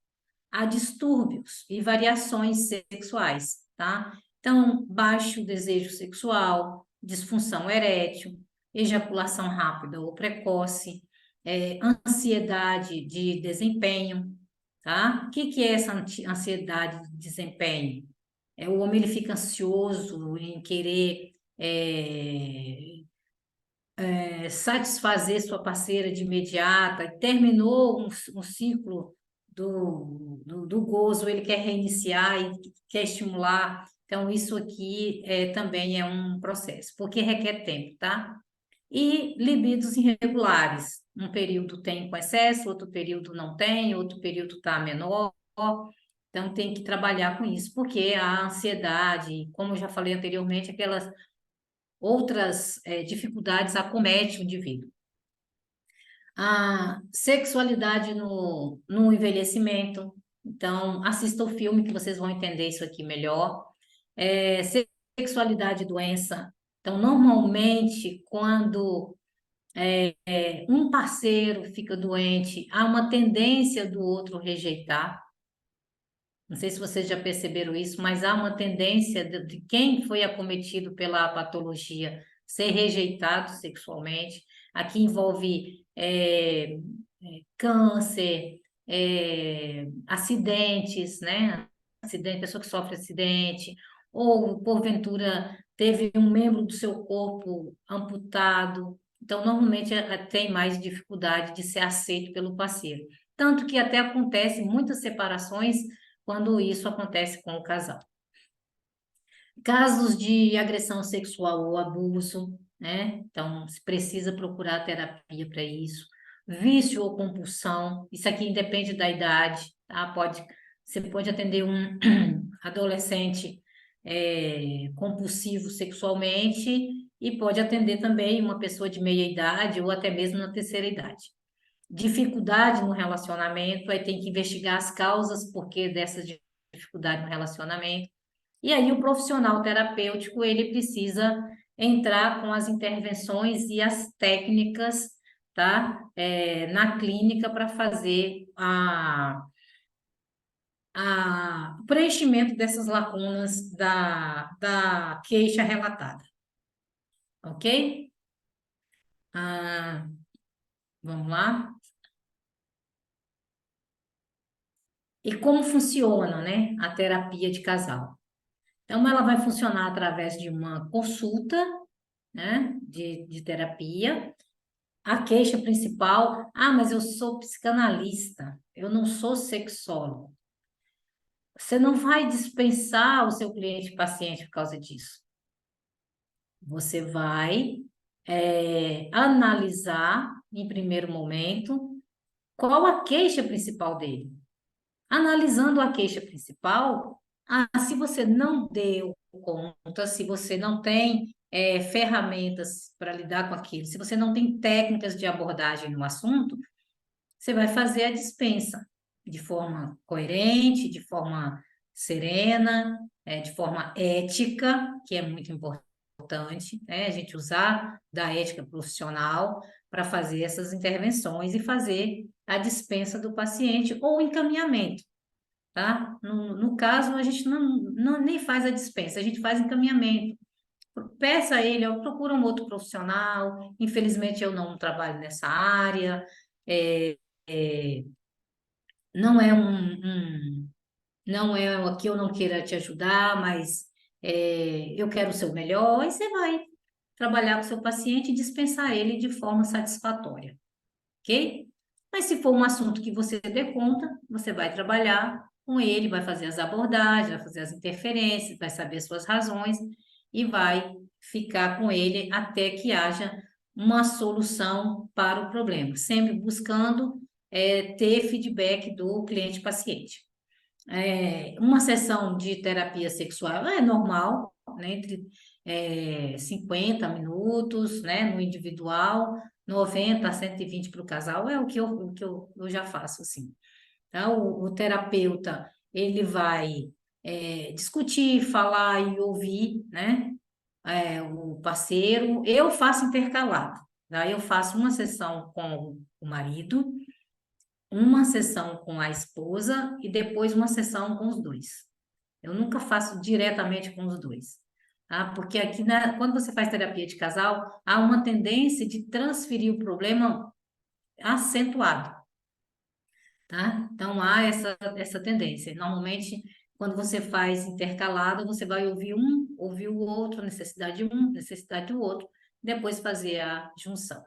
há distúrbios e variações sexuais, tá? Então, baixo desejo sexual, disfunção erétil, ejaculação rápida ou precoce, ansiedade de desempenho, tá? O que é essa ansiedade de desempenho? O homem ele fica ansioso em querer satisfazer sua parceira de imediata, terminou um ciclo do gozo, ele quer reiniciar e quer estimular. Então, isso aqui também é um processo, porque requer tempo, tá? E libidos irregulares. Um período tem com excesso, outro período não tem, outro período está menor. Então, tem que trabalhar com isso, porque a ansiedade, como eu já falei anteriormente, aquelas outras dificuldades acometem o indivíduo. A sexualidade no envelhecimento. Então, assista o filme que vocês vão entender isso aqui melhor. É, sexualidade e doença. Então, normalmente, quando um parceiro fica doente, há uma tendência do outro rejeitar. Não sei se vocês já perceberam isso, mas há uma tendência de quem foi acometido pela patologia ser rejeitado sexualmente. Aqui envolve câncer, acidentes, né? Acidente, pessoa que sofre acidente, ou porventura teve um membro do seu corpo amputado. Então, normalmente tem mais dificuldade de ser aceito pelo parceiro. Tanto que até acontece muitas separações quando isso acontece com o casal. Casos de agressão sexual ou abuso, né? Então, se precisa procurar terapia para isso. Vício ou compulsão, isso aqui independe da idade, tá? Você pode atender um adolescente compulsivo sexualmente e pode atender também uma pessoa de meia idade ou até mesmo na terceira idade. Dificuldade no relacionamento, aí tem que investigar as causas porque dessa dificuldade no relacionamento. E aí o profissional terapêutico, ele precisa entrar com as intervenções e as técnicas, tá? Na clínica para fazer o preenchimento dessas lacunas da queixa relatada, ok? Vamos lá? E como funciona, né, a terapia de casal? Então, ela vai funcionar através de uma consulta, né, de terapia. A queixa principal, mas eu sou psicanalista, eu não sou sexólogo. Você não vai dispensar o seu cliente paciente por causa disso. Você vai analisar, em primeiro momento, qual a queixa principal dele. Analisando a queixa principal, se você não deu conta, se você não tem ferramentas para lidar com aquilo, se você não tem técnicas de abordagem no assunto, você vai fazer a dispensa de forma coerente, de forma serena, de forma ética, que é muito importante, né? A gente usar da ética profissional para fazer essas intervenções e fazer a dispensa do paciente ou o encaminhamento, tá? No caso, a gente nem faz a dispensa, a gente faz encaminhamento. Peça a ele, procura um outro profissional. Infelizmente, eu não trabalho nessa área. É, é, não é não é que eu não queira te ajudar, mas eu quero o seu melhor. E você vai trabalhar com o seu paciente e dispensar ele de forma satisfatória, ok? Mas se for um assunto que você dê conta, você vai trabalhar com ele, vai fazer as abordagens, vai fazer as interferências, vai saber suas razões e vai ficar com ele até que haja uma solução para o problema, sempre buscando ter feedback do cliente-paciente. Uma sessão de terapia sexual é normal, né, entre 50 minutos, né, no individual, 90 a 120 para o casal, é o que eu já faço, assim. Então, o terapeuta, ele vai discutir, falar e ouvir, né, o parceiro. Eu faço intercalado, tá? Eu faço uma sessão com o marido, uma sessão com a esposa e depois uma sessão com os dois. Eu nunca faço diretamente com os dois, tá? Porque aqui, quando você faz terapia de casal, há uma tendência de transferir o problema acentuado, tá? Então, há essa tendência. Normalmente, quando você faz intercalado, você vai ouvir ouvir o outro, necessidade de um, necessidade do outro, depois fazer a junção.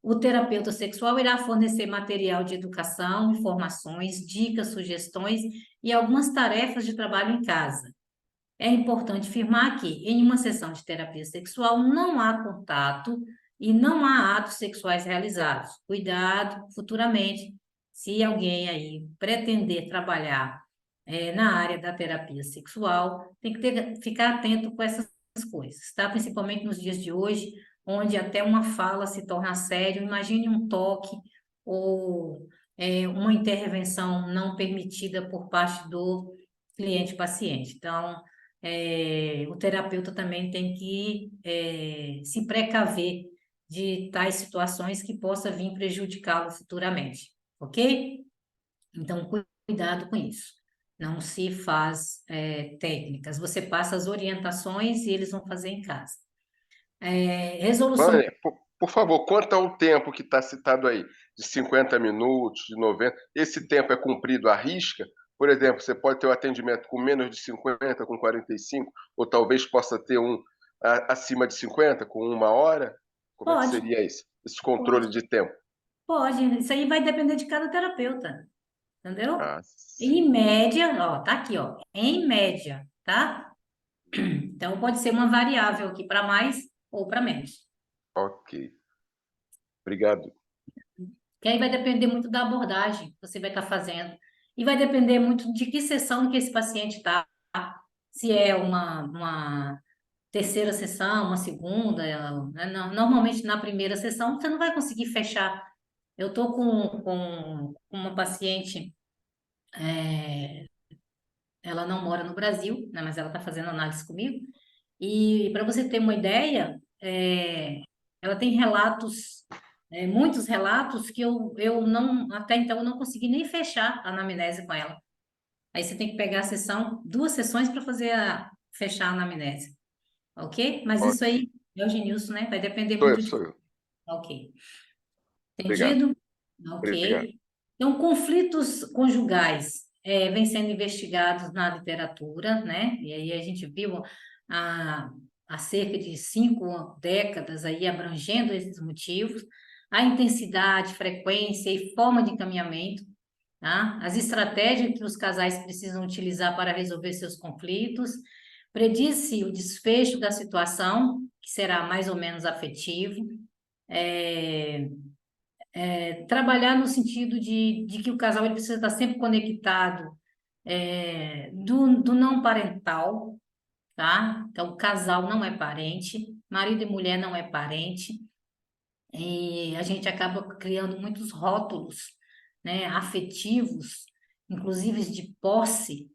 O terapeuta sexual irá fornecer material de educação, informações, dicas, sugestões e algumas tarefas de trabalho em casa. É importante afirmar que, em uma sessão de terapia sexual, não há contato e não há atos sexuais realizados. Cuidado, futuramente, se alguém aí pretender trabalhar na área da terapia sexual, tem que ficar atento com essas coisas, tá? Principalmente nos dias de hoje, onde até uma fala se torna sério. Imagine um toque, ou uma intervenção não permitida por parte do cliente-paciente. Então, o terapeuta também tem que se precaver de tais situações que possa vir prejudicá-lo futuramente, ok? Então, cuidado com isso. Não se faz técnicas, você passa as orientações e eles vão fazer em casa. Resolução. Vânia, por favor, quanto ao tempo que está citado aí, de 50 minutos, de 90, esse tempo é cumprido à risca? Por exemplo, você pode ter um atendimento com menos de 50, com 45, ou talvez possa ter um acima de 50, com 1 hora? Como é que Pode, seria isso? Esse controle pode, de tempo? pode. Isso aí vai depender de cada terapeuta, entendeu? Ah, Em sim. média, ó, tá aqui, ó, em média, tá? Então, pode ser uma variável aqui para mais ou para menos. Ok. Obrigado. Que aí vai depender muito da abordagem que você vai estar fazendo. E vai depender muito de que sessão que esse paciente está. Se é uma terceira sessão, uma segunda. Né? Normalmente, na primeira sessão, você não vai conseguir fechar. Eu estou com uma paciente, ela não mora no Brasil, né? Mas ela está fazendo análise comigo. E para você ter uma ideia, ela tem relatos, muitos relatos que eu não, até então, eu não consegui nem fechar a anamnese com ela. Aí você tem que pegar a sessão, 2 sessões para fazer fechar a anamnese, ok? Mas isso Ok. aí é o Genilson, né? Vai depender Sou eu, muito de. sou eu. Ok. Obrigado. Entendido? Obrigado. Ok. Então, conflitos conjugais vêm sendo investigados na literatura, né? E aí a gente viu há, há cerca de 5 décadas aí abrangendo esses motivos, a intensidade, frequência e forma de encaminhamento, tá? As estratégias que os casais precisam utilizar para resolver seus conflitos, prediz-se o desfecho da situação, que será mais ou menos afetivo, é, trabalhar no sentido de que o casal ele precisa estar sempre conectado do não parental, tá? Então, o casal não é parente, marido e mulher não é parente, e a gente acaba criando muitos rótulos, né, afetivos, inclusive de posse,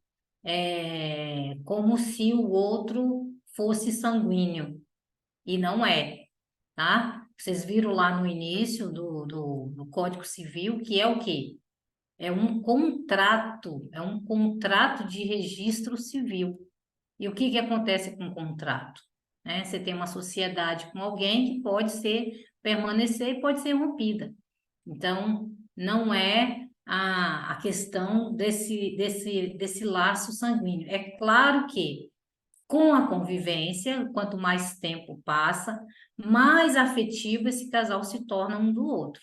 como se o outro fosse sanguíneo, e não é, tá? Vocês viram lá no início do Código Civil que é o quê? É um contrato de registro civil. E o que que acontece com o contrato? Né? Você tem uma sociedade com alguém que pode permanecer e pode ser rompida. Então, não é a questão desse laço sanguíneo. É claro que com a convivência, quanto mais tempo passa, mais afetivo esse casal se torna um do outro.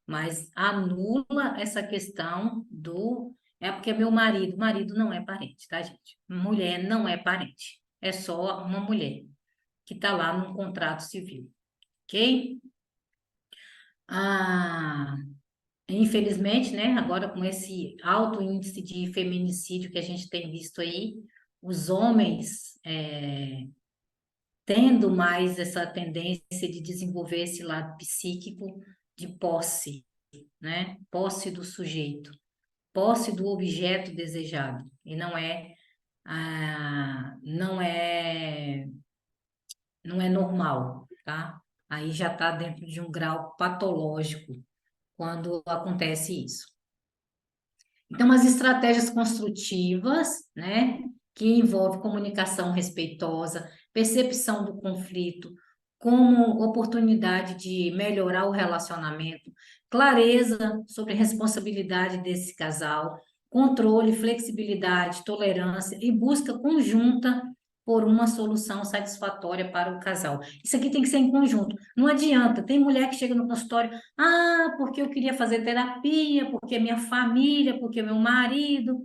Mas anula essa questão do. É porque é meu marido. Marido não é parente, tá, gente? Mulher não é parente. É só uma mulher que está lá num contrato civil, ok? Ah, infelizmente, né, agora com esse alto índice de feminicídio que a gente tem visto aí, os homens tendo mais essa tendência de desenvolver esse lado psíquico de posse, né? Posse do sujeito, posse do objeto desejado, e não é normal, tá? Aí já está dentro de um grau patológico quando acontece isso. Então, as estratégias construtivas, né, que envolvem comunicação respeitosa, percepção do conflito como oportunidade de melhorar o relacionamento, clareza sobre a responsabilidade desse casal, controle, flexibilidade, tolerância e busca conjunta por uma solução satisfatória para o casal. Isso aqui tem que ser em conjunto. Não adianta, tem mulher que chega no consultório, porque eu queria fazer terapia, porque minha família, porque meu marido,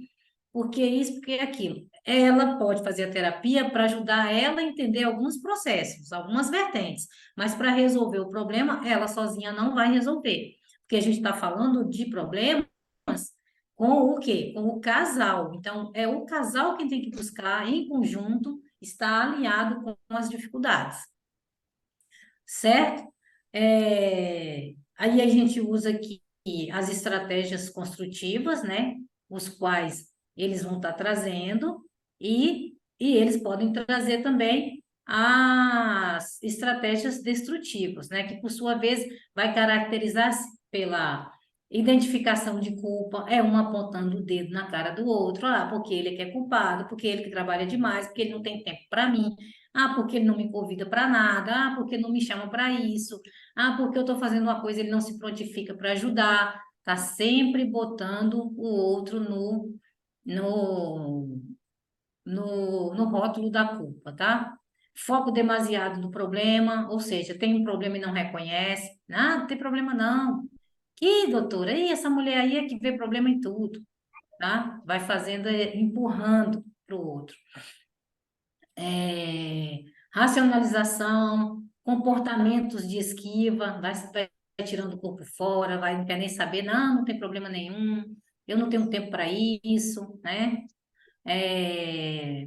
porque isso, porque aquilo. Ela pode fazer a terapia para ajudar ela a entender alguns processos, algumas vertentes, mas para resolver o problema, ela sozinha não vai resolver. Porque a gente está falando de problemas com o quê? Com o casal. Então, é o casal quem tem que buscar, em conjunto, estar alinhado com as dificuldades, certo? Aí a gente usa aqui as estratégias construtivas, né? Os quais eles vão estar trazendo, e eles podem trazer também as estratégias destrutivas, né? Que, por sua vez, vai caracterizar-se pela identificação de culpa, é um apontando o dedo na cara do outro, porque ele é que é culpado, porque ele que trabalha demais, porque ele não tem tempo para mim, porque ele não me convida para nada, porque ele não me chama para isso, porque eu estou fazendo uma coisa, ele não se prontifica para ajudar, tá sempre botando o outro no, no rótulo da culpa, tá? Foco demasiado no problema, ou seja, tem um problema e não reconhece. Não tem problema não. Que, doutora, e essa mulher aí é que vê problema em tudo, tá? Vai fazendo, empurrando para o outro. Racionalização, comportamentos de esquiva, vai tirando o corpo fora, não quer nem saber, não tem problema nenhum, eu não tenho tempo para isso, né? É,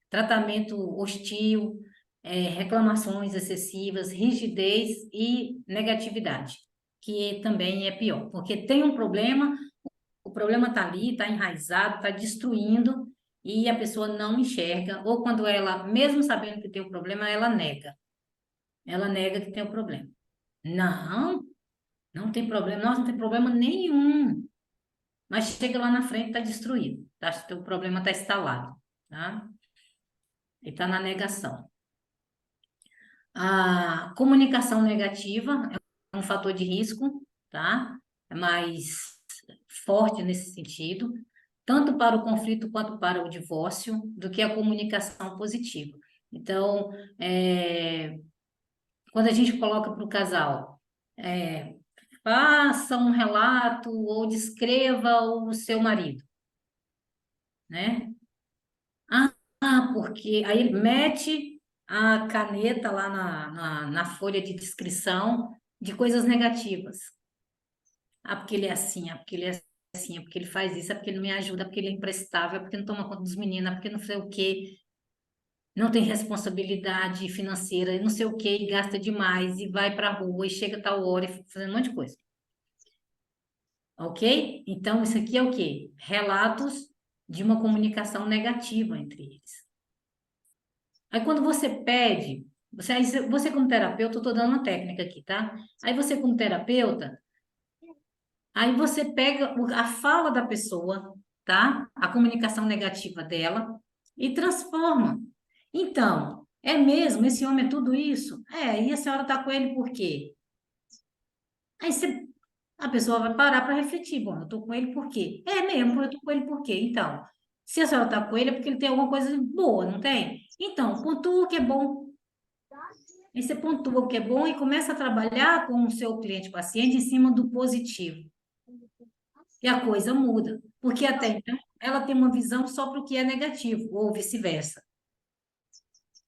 tratamento hostil, reclamações excessivas, rigidez e negatividade, que também é pior, porque tem um problema, o problema está ali, está enraizado, está destruindo, e a pessoa não enxerga, ou quando ela, mesmo sabendo que tem um problema, ela nega que tem um problema. Não, não tem problema, não tem problema nenhum, mas chega lá na frente, está destruído, tá? O problema está instalado, tá? E está na negação. A comunicação negativa é um fator de risco, tá? É mais forte nesse sentido, tanto para o conflito quanto para o divórcio, do que a comunicação positiva. Então, quando a gente coloca para o casal, faça um relato ou descreva o seu marido, né? Porque aí ele mete a caneta lá na folha de descrição de coisas negativas. Porque ele é assim, porque ele é assim, porque ele faz isso, porque ele não me ajuda, porque ele é imprestável, porque não toma conta dos meninos, porque não sei o quê, não tem responsabilidade financeira, não sei o quê, e gasta demais, e vai para a rua, e chega a tal hora, e fica fazendo um monte de coisa. Ok? Então, isso aqui é o quê? Relatos de uma comunicação negativa entre eles. Aí quando você pede, você como terapeuta, eu estou dando uma técnica aqui, tá? Aí você como terapeuta, aí você pega a fala da pessoa, tá? A comunicação negativa dela e transforma. Então, é mesmo? Esse homem é tudo isso? E a senhora está com ele por quê? Aí a pessoa vai parar para refletir. Bom, eu estou com ele por quê? É mesmo, eu estou com ele por quê? Então, se a senhora está com ele é porque ele tem alguma coisa boa, não tem? Então, pontua o que é bom. Aí você pontua o que é bom e começa a trabalhar com o seu cliente-paciente em cima do positivo. E a coisa muda. Porque até então, ela tem uma visão só para o que é negativo, ou vice-versa.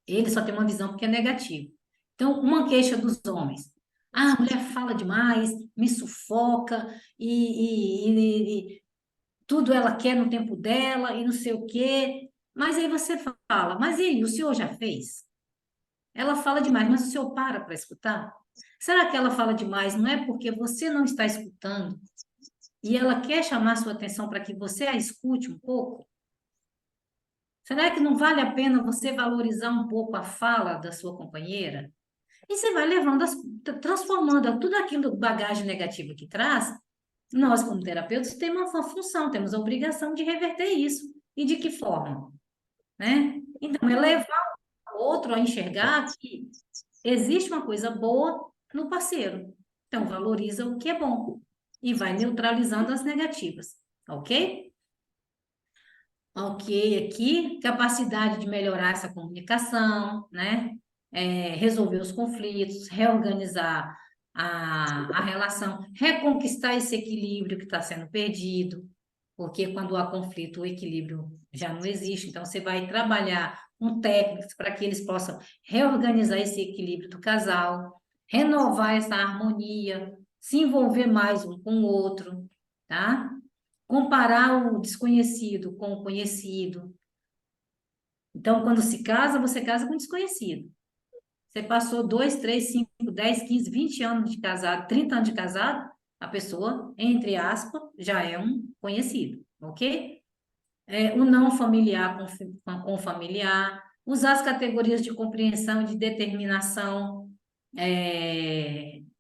Ele só tem uma visão porque é negativo. Então, uma queixa dos homens. A mulher fala demais, me sufoca, e tudo ela quer no tempo dela, e não sei o quê. Mas aí você fala, mas e aí, o senhor já fez? Ela fala demais, mas o senhor para escutar? Será que ela fala demais não é porque você não está escutando e ela quer chamar sua atenção para que você a escute um pouco? Será que não vale a pena você valorizar um pouco a fala da sua companheira? E você vai levando, transformando tudo aquilo, bagagem negativa que traz. Nós, como terapeutas, temos uma função, temos a obrigação de reverter isso. E de que forma? Né? Então, é levar o outro a enxergar que existe uma coisa boa no parceiro. Então, valoriza o que é bom e vai neutralizando as negativas, ok? Ok, aqui, capacidade de melhorar essa comunicação, né? Resolver os conflitos, reorganizar a relação, reconquistar esse equilíbrio que está sendo perdido, porque quando há conflito, o equilíbrio já não existe. Então, você vai trabalhar com técnicas para que eles possam reorganizar esse equilíbrio do casal, renovar essa harmonia, se envolver mais um com o outro, tá? Comparar o desconhecido com o conhecido. Então, quando se casa, você casa com desconhecido. Você passou 2, 3, 5, 10, 15, 20 anos de casado, 30 anos de casado, a pessoa, entre aspas, já é um conhecido, ok? O não familiar com familiar, usar as categorias de compreensão, de determinação,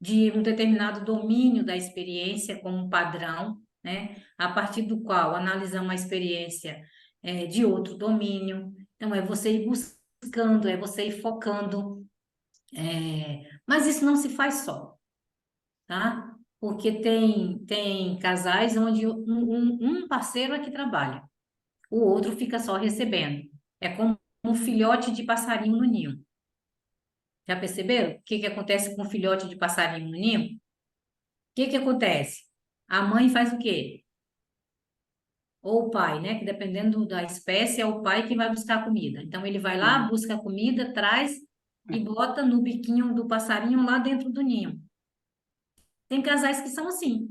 de um determinado domínio da experiência como um padrão, né? A partir do qual analisamos a experiência de outro domínio. Então, é você ir buscando, é você ir focando. Mas isso não se faz só, tá? Porque tem casais onde um parceiro é que trabalha, o outro fica só recebendo. É como um filhote de passarinho no ninho. Já perceberam o que que acontece com o filhote de passarinho no ninho? O que que acontece? A mãe faz o quê? Ou o pai, né? Que dependendo da espécie, é o pai que vai buscar a comida. Então, ele vai lá, busca a comida, traz e bota no biquinho do passarinho lá dentro do ninho. Tem casais que são assim.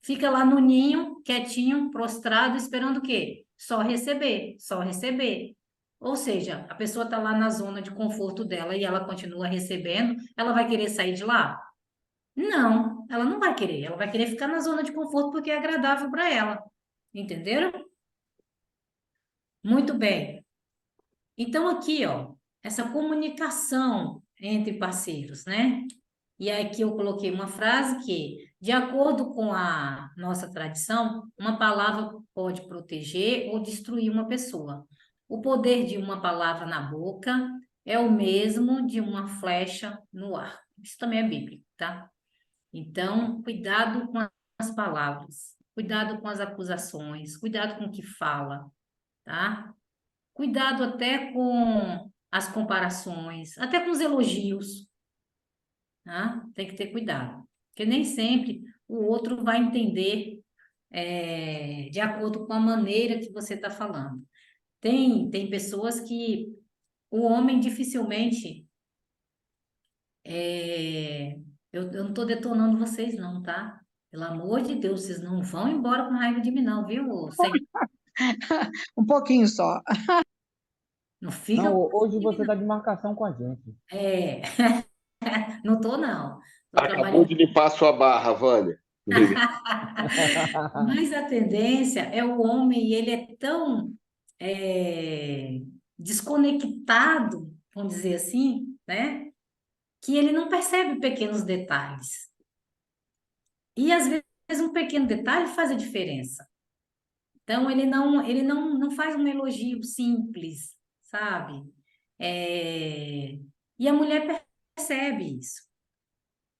Fica lá no ninho, quietinho, prostrado, esperando o quê? Só receber, só receber. Ou seja, a pessoa está lá na zona de conforto dela e ela continua recebendo, ela vai querer sair de lá? Não, ela não vai querer. Ela vai querer ficar na zona de conforto porque é agradável para ela. Entenderam? Muito bem. Então, aqui, ó, essa comunicação entre parceiros, né? E aqui eu coloquei uma frase que, de acordo com a nossa tradição, uma palavra pode proteger ou destruir uma pessoa. O poder de uma palavra na boca é o mesmo de uma flecha no ar. Isso também é bíblico, tá? Então, cuidado com as palavras, cuidado com as acusações, cuidado com o que fala, tá? Cuidado até com as comparações, até com os elogios, tá? Tem que ter cuidado, porque nem sempre o outro vai entender de acordo com a maneira que você está falando. Tem pessoas que o homem dificilmente. Eu não estou detonando vocês, não, tá? Pelo amor de Deus, vocês não vão embora com raiva de mim, não, viu? Um pouquinho só. Não fica Não, com raiva hoje de mim, você está não. de marcação com a gente. É, não estou, não. Estou Acabou trabalhando. de limpar sua barra, Vânia. Mas a tendência é o homem, ele é tão é, desconectado, vamos dizer assim, né? Que ele não percebe pequenos detalhes. E às vezes um pequeno detalhe faz a diferença. Então ele não faz um elogio simples, sabe? E a mulher percebe isso.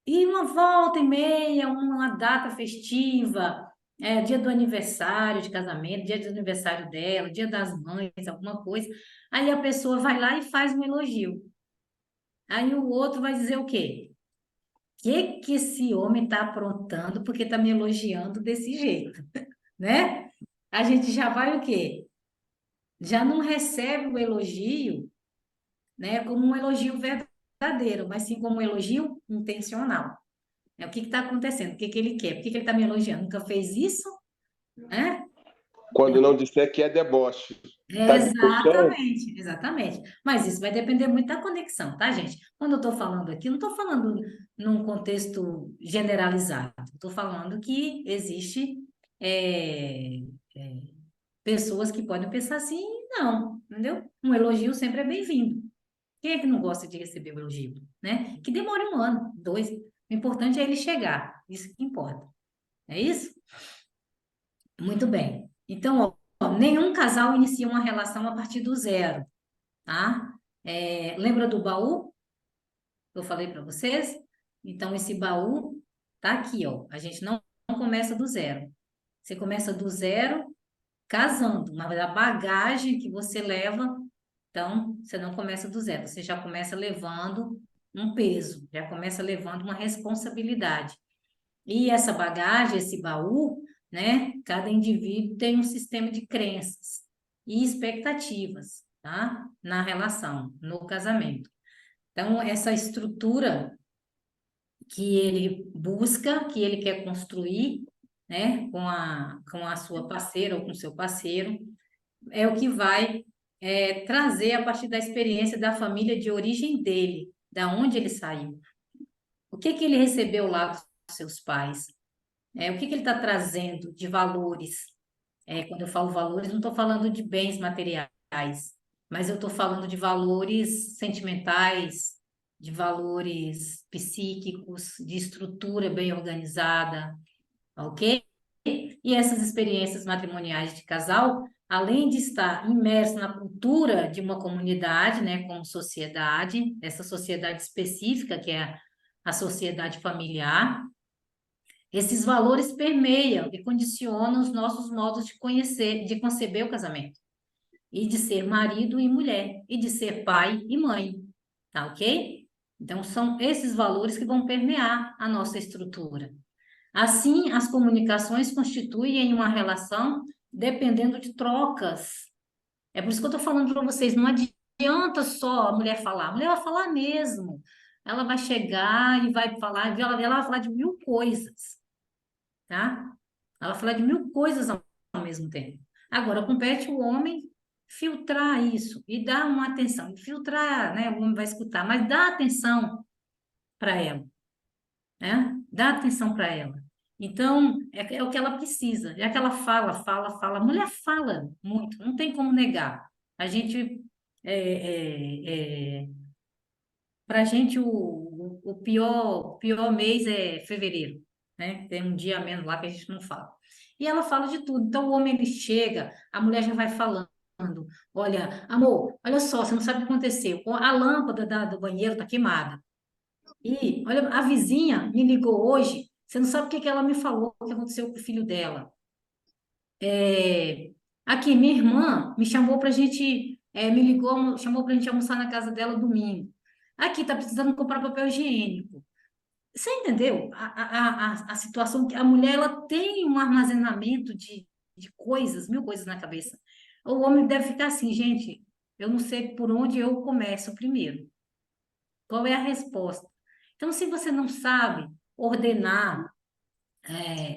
E uma volta e meia, uma data festiva, dia do aniversário de casamento, dia do aniversário dela, dia das mães, alguma coisa. Aí a pessoa vai lá e faz um elogio. Aí o outro vai dizer o quê? O que esse homem está aprontando porque está me elogiando desse jeito, né? A gente já vai o quê? Já não recebe o elogio, né, como um elogio verdadeiro, mas sim como um elogio intencional. O que está acontecendo? O que ele quer? Por que ele está me elogiando? Nunca fez isso? Né? Quando não disser que é deboche. Tá debochando? Exatamente, exatamente. Mas isso vai depender muito da conexão, tá, gente? Quando eu estou falando aqui, eu não estou falando num contexto generalizado. Estou falando que existe é, é, pessoas que podem pensar assim, não, entendeu? Um elogio sempre é bem-vindo. Quem é que não gosta de receber o elogio, né? Que demore um ano, dois. O importante é ele chegar. Isso que importa. É isso? Muito bem. Então, ó, nenhum casal inicia uma relação a partir do zero, tá? Lembra do baú que eu falei para vocês? Então, esse baú tá aqui, ó. A gente não começa do zero. Você começa do zero casando, mas a bagagem que você leva, então, você não começa do zero. Você já começa levando um peso, já começa levando uma responsabilidade. E essa bagagem, esse baú, né? Cada indivíduo tem um sistema de crenças e expectativas, tá? Na relação, no casamento. Então, essa estrutura que ele busca, que ele quer construir, né? Com a sua parceira ou com o seu parceiro, é o que vai trazer a partir da experiência da família de origem dele, da onde ele saiu. O que que ele recebeu lá dos seus pais? O que que ele está trazendo de valores? Quando eu falo valores, não estou falando de bens materiais, mas eu estou falando de valores sentimentais, de valores psíquicos, de estrutura bem organizada, ok? E essas experiências matrimoniais de casal, além de estar imerso na cultura de uma comunidade, né, como sociedade, essa sociedade específica que é a sociedade familiar, esses valores permeiam e condicionam os nossos modos de conhecer, de conceber o casamento, e de ser marido e mulher, e de ser pai e mãe, tá ok? Então, são esses valores que vão permear a nossa estrutura. Assim, as comunicações constituem uma relação dependendo de trocas. É por isso que eu estou falando para vocês, não adianta só a mulher falar. A mulher vai falar mesmo. Ela vai chegar e vai falar, ela vai falar de mil coisas, tá? Ela vai falar de mil coisas ao mesmo tempo. Agora, compete o homem filtrar isso e dar uma atenção. Filtrar, né? O homem vai escutar, mas dá atenção para ela, né? Dá atenção para ela. Então, é o que ela precisa. É que ela fala, fala, fala. A mulher fala muito, não tem como negar. A gente, para a gente, o pior mês é fevereiro, né? Tem um dia a menos lá que a gente não fala. E ela fala de tudo. Então, o homem, ele chega, a mulher já vai falando. Olha, amor, olha só, você não sabe o que aconteceu. A lâmpada do banheiro está queimada. E, olha, a vizinha me ligou hoje, você não sabe o que que ela me falou, o que aconteceu com o filho dela. É, aqui, minha irmã me chamou pra gente, me ligou, chamou pra gente almoçar na casa dela domingo. Aqui, tá precisando comprar papel higiênico. Você entendeu? A situação que a mulher, ela tem um armazenamento de coisas, mil coisas na cabeça. O homem deve ficar assim, gente, eu não sei por onde eu começo primeiro. Qual é a resposta? Então, se você não sabe ordenar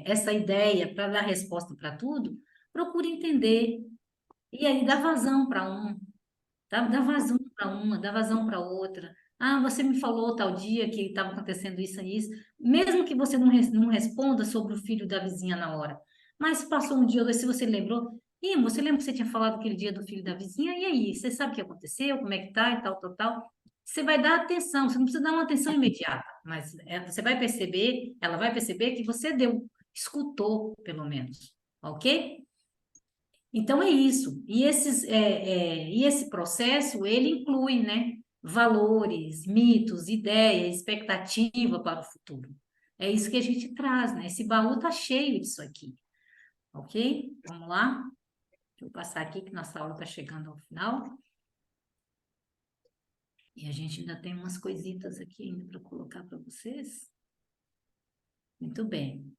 essa ideia para dar resposta para tudo, procure entender. E aí dá vazão para um, dá vazão para uma, dá vazão para outra. Ah, você me falou tal dia que estava acontecendo isso e isso. Mesmo que você não responda sobre o filho da vizinha na hora. Mas passou um dia, ou dois, se você lembrou, e você lembra que você tinha falado aquele dia do filho da vizinha? E aí, você sabe o que aconteceu? Como é que tá? E tal, tal, tal. Você vai dar atenção, você não precisa dar uma atenção imediata, mas você vai perceber, ela vai perceber que você escutou, pelo menos, ok? Então é isso. E esse processo, ele inclui, né, valores, mitos, ideias, expectativa para o futuro. É isso que a gente traz, né? Esse baú tá cheio disso aqui, ok? Vamos lá? Deixa eu passar aqui que nossa aula está chegando ao final. E a gente ainda tem umas coisitas aqui ainda para colocar para vocês. Muito bem.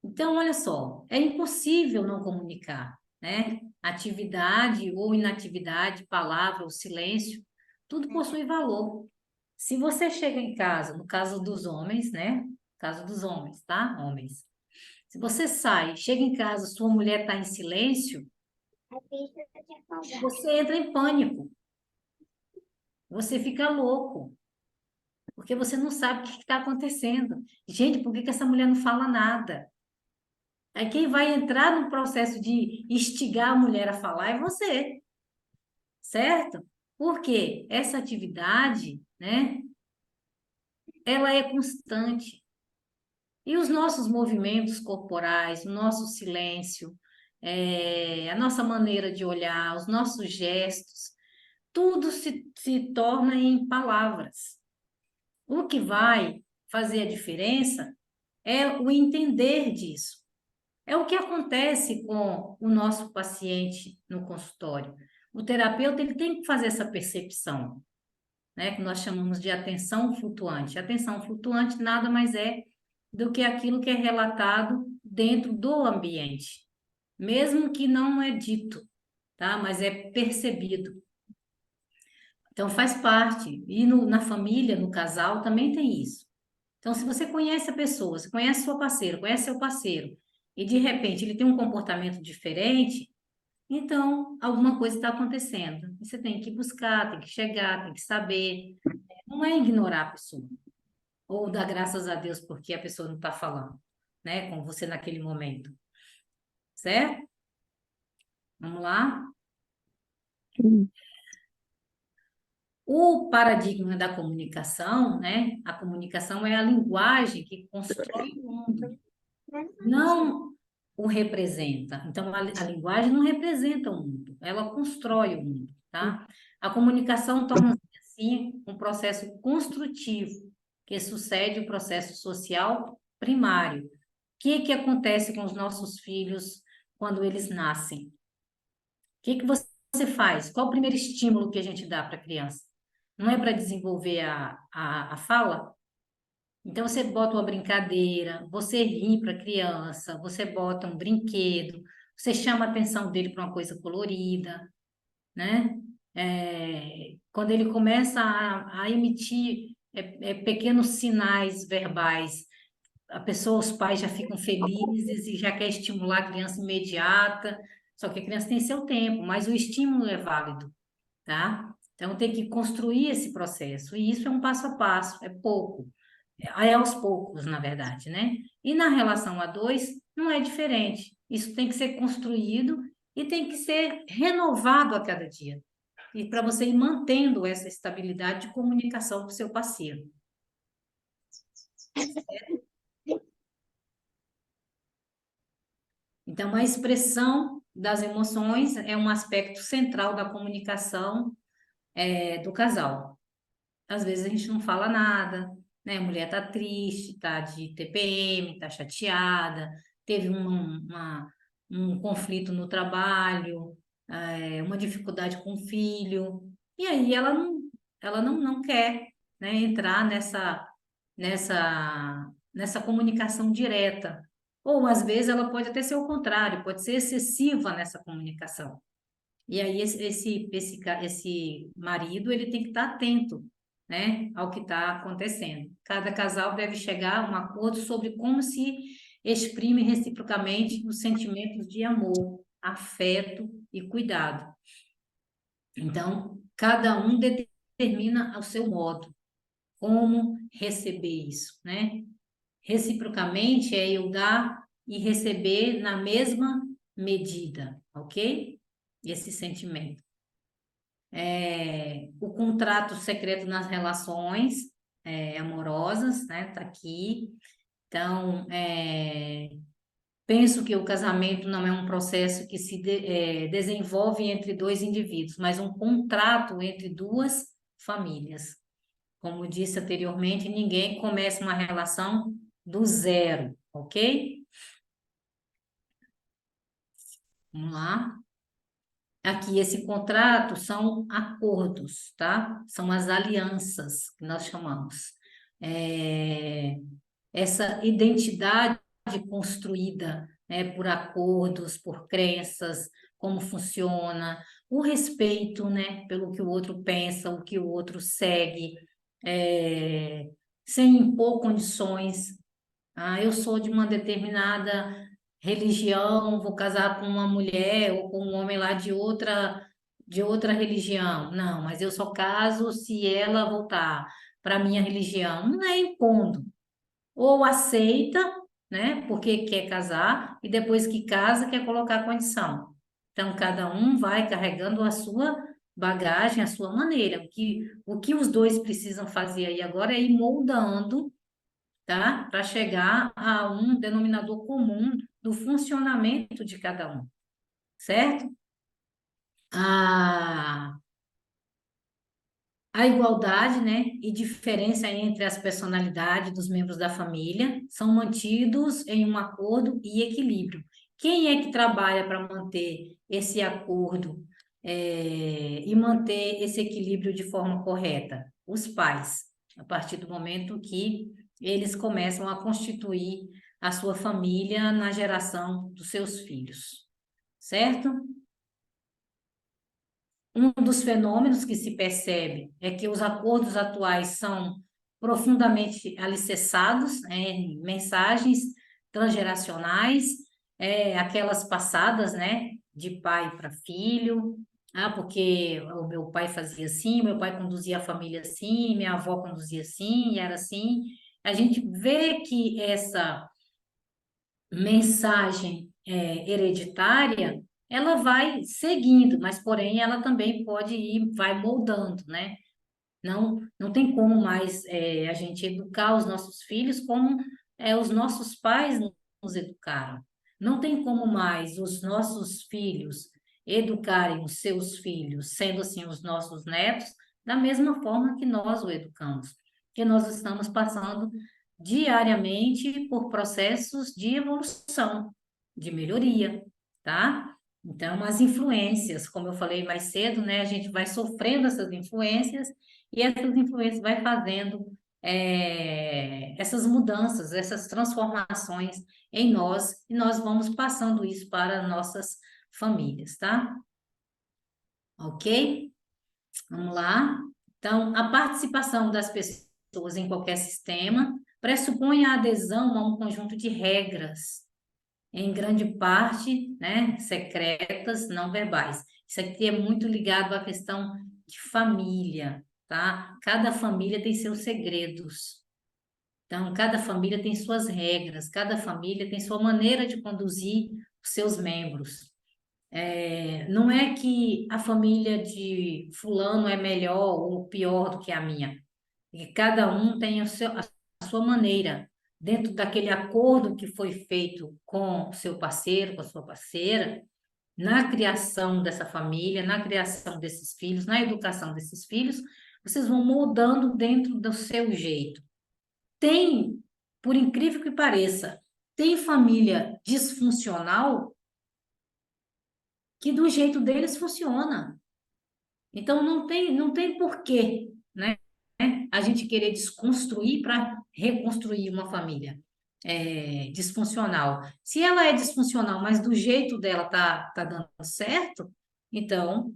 Então, olha só, é impossível não comunicar, né? Atividade ou inatividade, palavra ou silêncio, tudo possui valor. Se você chega em casa, no caso dos homens, né? No caso dos homens, tá? Homens. Se você sai, chega em casa, sua mulher está em silêncio, você entra em pânico. Você fica louco, porque você não sabe o que está acontecendo. Gente, por que que essa mulher não fala nada? Aí quem vai entrar no processo de instigar a mulher a falar é você, certo? Porque essa atividade, né, ela é constante. E os nossos movimentos corporais, o nosso silêncio, a nossa maneira de olhar, os nossos gestos, tudo se torna em palavras. O que vai fazer a diferença é o entender disso. É o que acontece com o nosso paciente no consultório. O terapeuta ele tem que fazer essa percepção, né, que nós chamamos de atenção flutuante. Atenção flutuante nada mais é do que aquilo que é relatado dentro do ambiente, mesmo que não é dito, tá? Mas é percebido. Então faz parte. E na família, no casal, também tem isso. Então, se você conhece a pessoa, você conhece sua parceira, conhece seu parceiro, e de repente ele tem um comportamento diferente, então alguma coisa está acontecendo. Você tem que buscar, tem que chegar, tem que saber. Não é ignorar a pessoa, ou dar graças a Deus porque a pessoa não está falando, né, com você naquele momento, certo? Vamos lá. O paradigma da comunicação, né? A comunicação é a linguagem que constrói o mundo, não o representa. Então, a linguagem não representa o mundo, ela constrói o mundo, tá? A comunicação torna-se, assim, um processo construtivo, que sucede o processo social primário. O que acontece com os nossos filhos quando eles nascem? O que você faz? Qual o primeiro estímulo que a gente dá para a criança? Não é para desenvolver a fala? Então, você bota uma brincadeira, você ri para a criança, você bota um brinquedo, você chama a atenção dele para uma coisa colorida, né? Quando ele começa a emitir pequenos sinais verbais, a pessoa, os pais já ficam felizes e já quer estimular a criança imediata, só que a criança tem seu tempo, mas o estímulo é válido, tá? Então, tem que construir esse processo, e isso é um passo a passo, é pouco. É aos poucos, na verdade, né? E na relação a dois, não é diferente. Isso tem que ser construído e tem que ser renovado a cada dia. E para você ir mantendo essa estabilidade de comunicação com o seu parceiro. Então, a expressão das emoções é um aspecto central da comunicação do casal. Às vezes a gente não fala nada, né? A mulher tá triste, tá de TPM, tá chateada, teve um conflito no trabalho, uma dificuldade com o filho, e aí ela não quer, né, entrar nessa comunicação direta. Ou às vezes ela pode até ser o contrário, pode ser excessiva nessa comunicação. E aí esse marido ele tem que estar atento, né, ao que está acontecendo. Cada casal deve chegar a um acordo sobre como se exprime reciprocamente os sentimentos de amor, afeto e cuidado. Então, cada um determina ao seu modo como receber isso, né? Reciprocamente é eu dar e receber na mesma medida, ok? Esse sentimento. O contrato secreto nas relações amorosas, né? Tá aqui. Então, penso que o casamento não é um processo que se desenvolve entre dois indivíduos, mas um contrato entre duas famílias. Como disse anteriormente, ninguém começa uma relação do zero, ok? Vamos lá. Aqui, esse contrato são acordos, tá? São as alianças que nós chamamos. Essa identidade construída, né, por acordos, por crenças, como funciona, o respeito, né, pelo que o outro pensa, o que o outro segue, sem impor condições. Eu sou de uma determinada religião, vou casar com uma mulher ou com um homem lá de outra religião. Não, mas eu só caso se ela voltar para a minha religião. Não é impondo. Ou aceita, né, porque quer casar, e depois que casa, quer colocar condição. Então, cada um vai carregando a sua bagagem, a sua maneira. O que os dois precisam fazer aí agora é ir moldando, tá? Para chegar a um denominador comum do funcionamento de cada um, certo? A, a igualdade, né, e diferença entre as personalidades dos membros da família são mantidos em um acordo e equilíbrio. Quem é que trabalha para manter esse acordo, e manter esse equilíbrio de forma correta? Os pais, a partir do momento que eles começam a constituir a sua família na geração dos seus filhos, certo? Um dos fenômenos que se percebe é que os acordos atuais são profundamente alicerçados em mensagens transgeracionais, aquelas passadas, né, de pai para filho. Porque o meu pai fazia assim, meu pai conduzia a família assim, minha avó conduzia assim, e era assim. A gente vê que mensagem hereditária, ela vai seguindo, mas porém ela também pode ir, vai moldando, né? Não tem como mais a gente educar os nossos filhos como os nossos pais nos educaram. Não tem como mais os nossos filhos educarem os seus filhos, sendo assim os nossos netos, da mesma forma que nós o educamos. Porque nós estamos passando diariamente por processos de evolução, de melhoria, tá? Então, as influências, como eu falei mais cedo, né, a gente vai sofrendo essas influências e essas influências vai fazendo essas mudanças, essas transformações em nós, e nós vamos passando isso para nossas famílias, tá? Ok? Vamos lá. Então, a participação das pessoas em qualquer sistema pressupõe a adesão a um conjunto de regras, em grande parte, né, secretas, não verbais. Isso aqui é muito ligado à questão de família, tá? Cada família tem seus segredos. Então, cada família tem suas regras, cada família tem sua maneira de conduzir os seus membros. Não é que a família de fulano é melhor ou pior do que a minha. E cada um tem a sua maneira, dentro daquele acordo que foi feito com o seu parceiro, com a sua parceira, na criação dessa família, na criação desses filhos, na educação desses filhos, vocês vão moldando dentro do seu jeito. Tem, por incrível que pareça, tem família disfuncional que do jeito deles funciona. Então não tem porquê, né? A gente querer desconstruir para reconstruir uma família disfuncional. Se ela é disfuncional, mas do jeito dela tá dando certo, então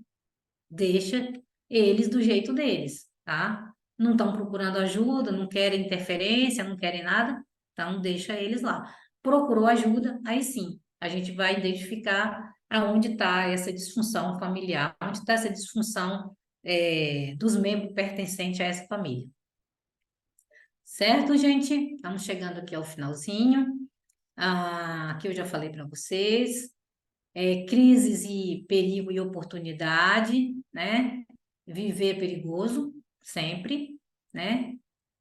deixa eles do jeito deles, tá? Não estão procurando ajuda, não querem interferência, não querem nada, então deixa eles lá. Procurou ajuda, aí sim, a gente vai identificar aonde está essa disfunção familiar, onde está essa disfunção dos membros pertencentes a essa família. Certo, gente? Estamos chegando aqui ao finalzinho. Aqui eu já falei para vocês. Crises e perigo e oportunidade, né? Viver é perigoso, sempre, né?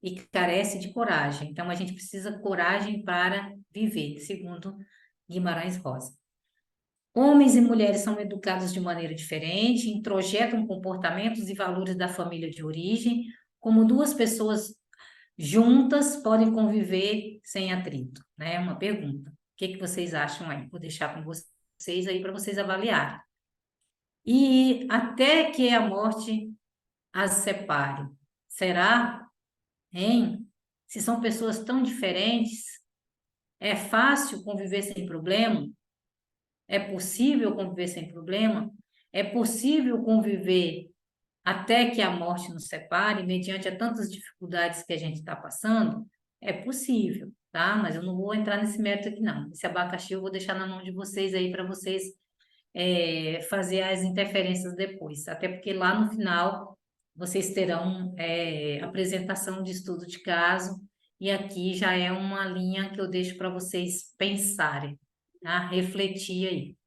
E carece de coragem. Então, a gente precisa coragem para viver, segundo Guimarães Rosa. Homens e mulheres são educados de maneira diferente, introjetam comportamentos e valores da família de origem, como duas pessoas juntas podem conviver sem atrito, né? Uma pergunta. O que vocês acham aí? Vou deixar com vocês aí para vocês avaliarem. E até que a morte as separe. Será, hein? Se são pessoas tão diferentes, é fácil conviver sem problema? É possível conviver sem problema? É possível conviver até que a morte nos separe, mediante a tantas dificuldades que a gente está passando? É possível, tá? Mas eu não vou entrar nesse mérito aqui, não. Esse abacaxi eu vou deixar na mão de vocês aí para vocês fazer as interferências depois. Até porque lá no final vocês terão apresentação de estudo de caso, e aqui já é uma linha que eu deixo para vocês pensarem, tá? Refletir aí.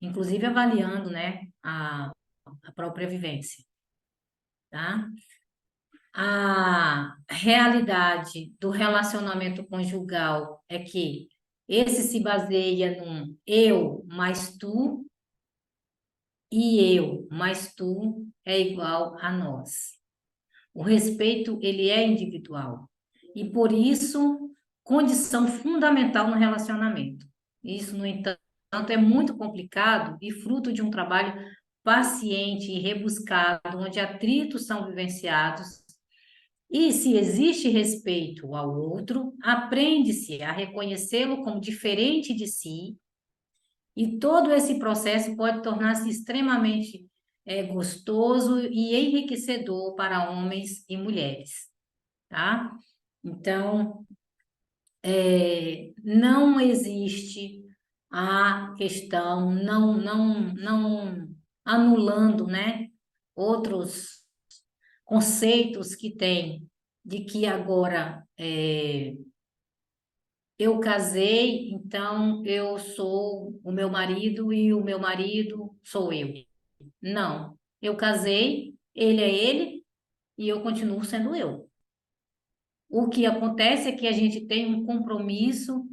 Inclusive avaliando, né, a própria vivência, tá? A realidade do relacionamento conjugal é que esse se baseia num eu mais tu e eu mais tu é igual a nós. O respeito, ele é individual e, por isso, condição fundamental no relacionamento. Isso, no entanto, é muito complicado e fruto de um trabalho paciente e rebuscado, onde atritos são vivenciados. E se existe respeito ao outro, aprende-se a reconhecê-lo como diferente de si, e todo esse processo pode tornar-se extremamente gostoso e enriquecedor para homens e mulheres, tá? Então, não existe a questão, não anulando, né, outros conceitos que tem de que agora eu casei, então eu sou o meu marido e o meu marido sou eu. Não, eu casei, ele é ele e eu continuo sendo eu. O que acontece é que a gente tem um compromisso,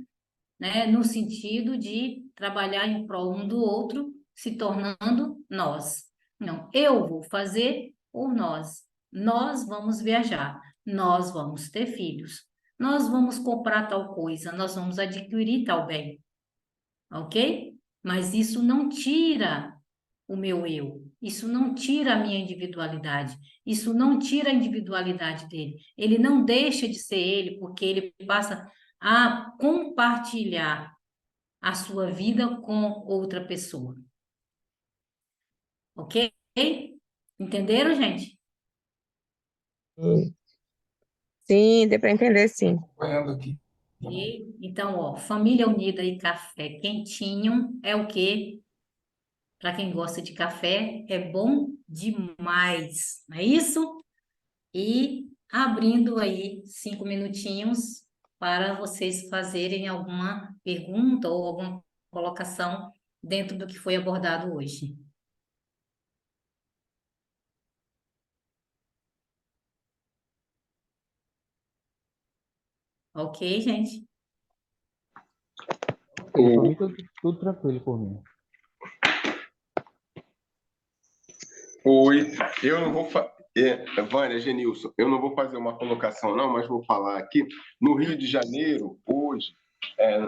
né, no sentido de trabalhar em prol um do outro, se tornando nós. Não, eu vou fazer por nós. Nós vamos viajar, nós vamos ter filhos, nós vamos comprar tal coisa, nós vamos adquirir tal bem, ok? Mas isso não tira o meu eu, isso não tira a minha individualidade, isso não tira a individualidade dele. Ele não deixa de ser ele, porque ele passa a compartilhar a sua vida com outra pessoa. Ok? Entenderam, gente? Sim, deu para entender, sim. Acompanhando aqui. Ok? Então, ó, família unida e café quentinho é o quê? Para quem gosta de café, é bom demais, não é isso? E abrindo aí 5 minutinhos para vocês fazerem alguma pergunta ou alguma colocação dentro do que foi abordado hoje. Ok, gente? Ok, por mim tudo tranquilo por mim. Oi, eu não vou Vânia, Genilson, eu não vou fazer uma colocação não, mas vou falar aqui. No Rio de Janeiro, hoje,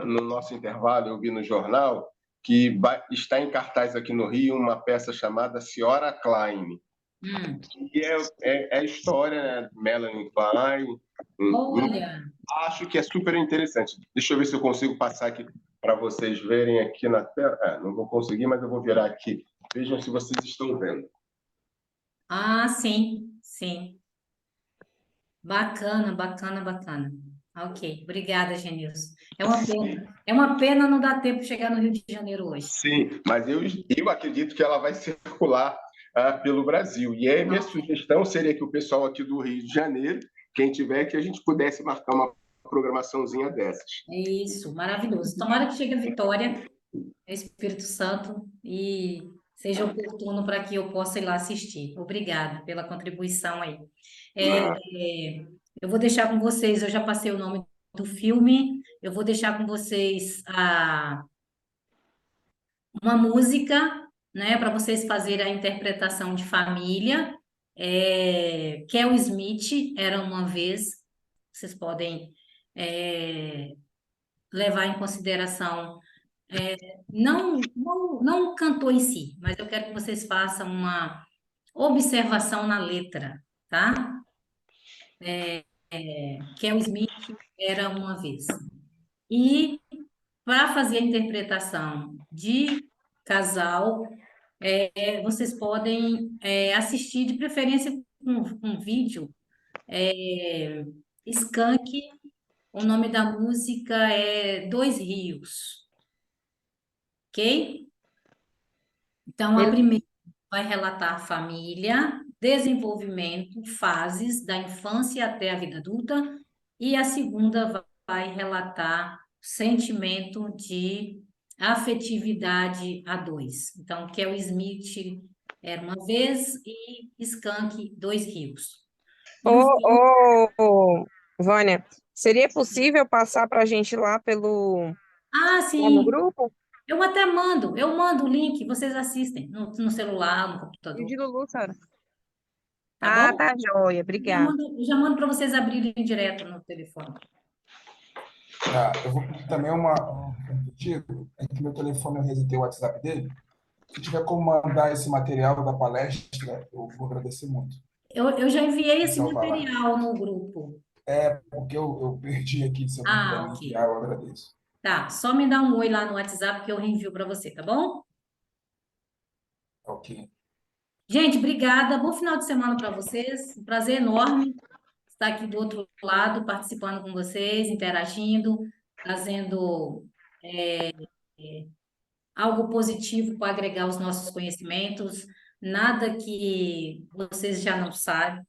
no nosso intervalo, eu vi no jornal que está em cartaz aqui no Rio uma peça chamada Senhora Klein, Hum. que é a história, né, de Melanie Klein. Olha, Acho que é super interessante. Deixa eu ver se eu consigo passar aqui para vocês verem aqui na tela. Não vou conseguir, mas eu vou virar aqui. Vejam se vocês estão vendo. sim, sim. Bacana, bacana, bacana. Ok, obrigada, Genilson. É uma pena. É uma pena não dar tempo de chegar no Rio de Janeiro hoje. Sim, mas eu acredito que ela vai circular pelo Brasil. E a minha sugestão seria que o pessoal aqui do Rio de Janeiro, quem tiver, que a gente pudesse marcar uma programaçãozinha dessas. Isso, maravilhoso. Tomara que chegue a Vitória, Espírito Santo, e seja oportuno para que eu possa ir lá assistir. Obrigada pela contribuição aí. É, eu vou deixar com vocês, eu já passei o nome do filme, eu vou deixar com vocês uma música, né, para vocês fazerem a interpretação de família. Kel Smith, Era Uma Vez, vocês podem levar em consideração, não o cantor em si, mas eu quero que vocês façam uma observação na letra, tá? Kel Smith, Era Uma Vez. E para fazer a interpretação de casal, vocês podem assistir, de preferência, um vídeo, Skank. O nome da música é Dois Rios, ok? Então, a primeira vai relatar a família, desenvolvimento, fases da infância até a vida adulta, e a segunda vai relatar sentimento de afetividade a dois. Então, Kel Smith, Era Uma Vez, e Skank, Dois Rios. E o filme, Vânia, seria possível passar para a gente lá no sim, grupo? eu mando o link, vocês assistem no celular, no E o computador, de Lulu, Sara? tá Ah, bom? tá joia, obrigada. Eu já mando para vocês abrirem direto no telefone. Eu vou pedir também um pedido, é que meu telefone eu resetei o WhatsApp dele. Se tiver como mandar esse material da palestra, eu vou agradecer muito. Eu já enviei Me esse salvar lá. material no grupo. Porque eu perdi aqui, se alguém puder me Ok. enviar, eu agradeço. Tá, só me dá um oi lá no WhatsApp que eu reenvio para você, tá bom? Ok. Gente, obrigada. Bom final de semana para vocês. Um prazer enorme estar aqui do outro lado, participando com vocês, interagindo, trazendo algo positivo para agregar os nossos conhecimentos. Nada que vocês já não sabem,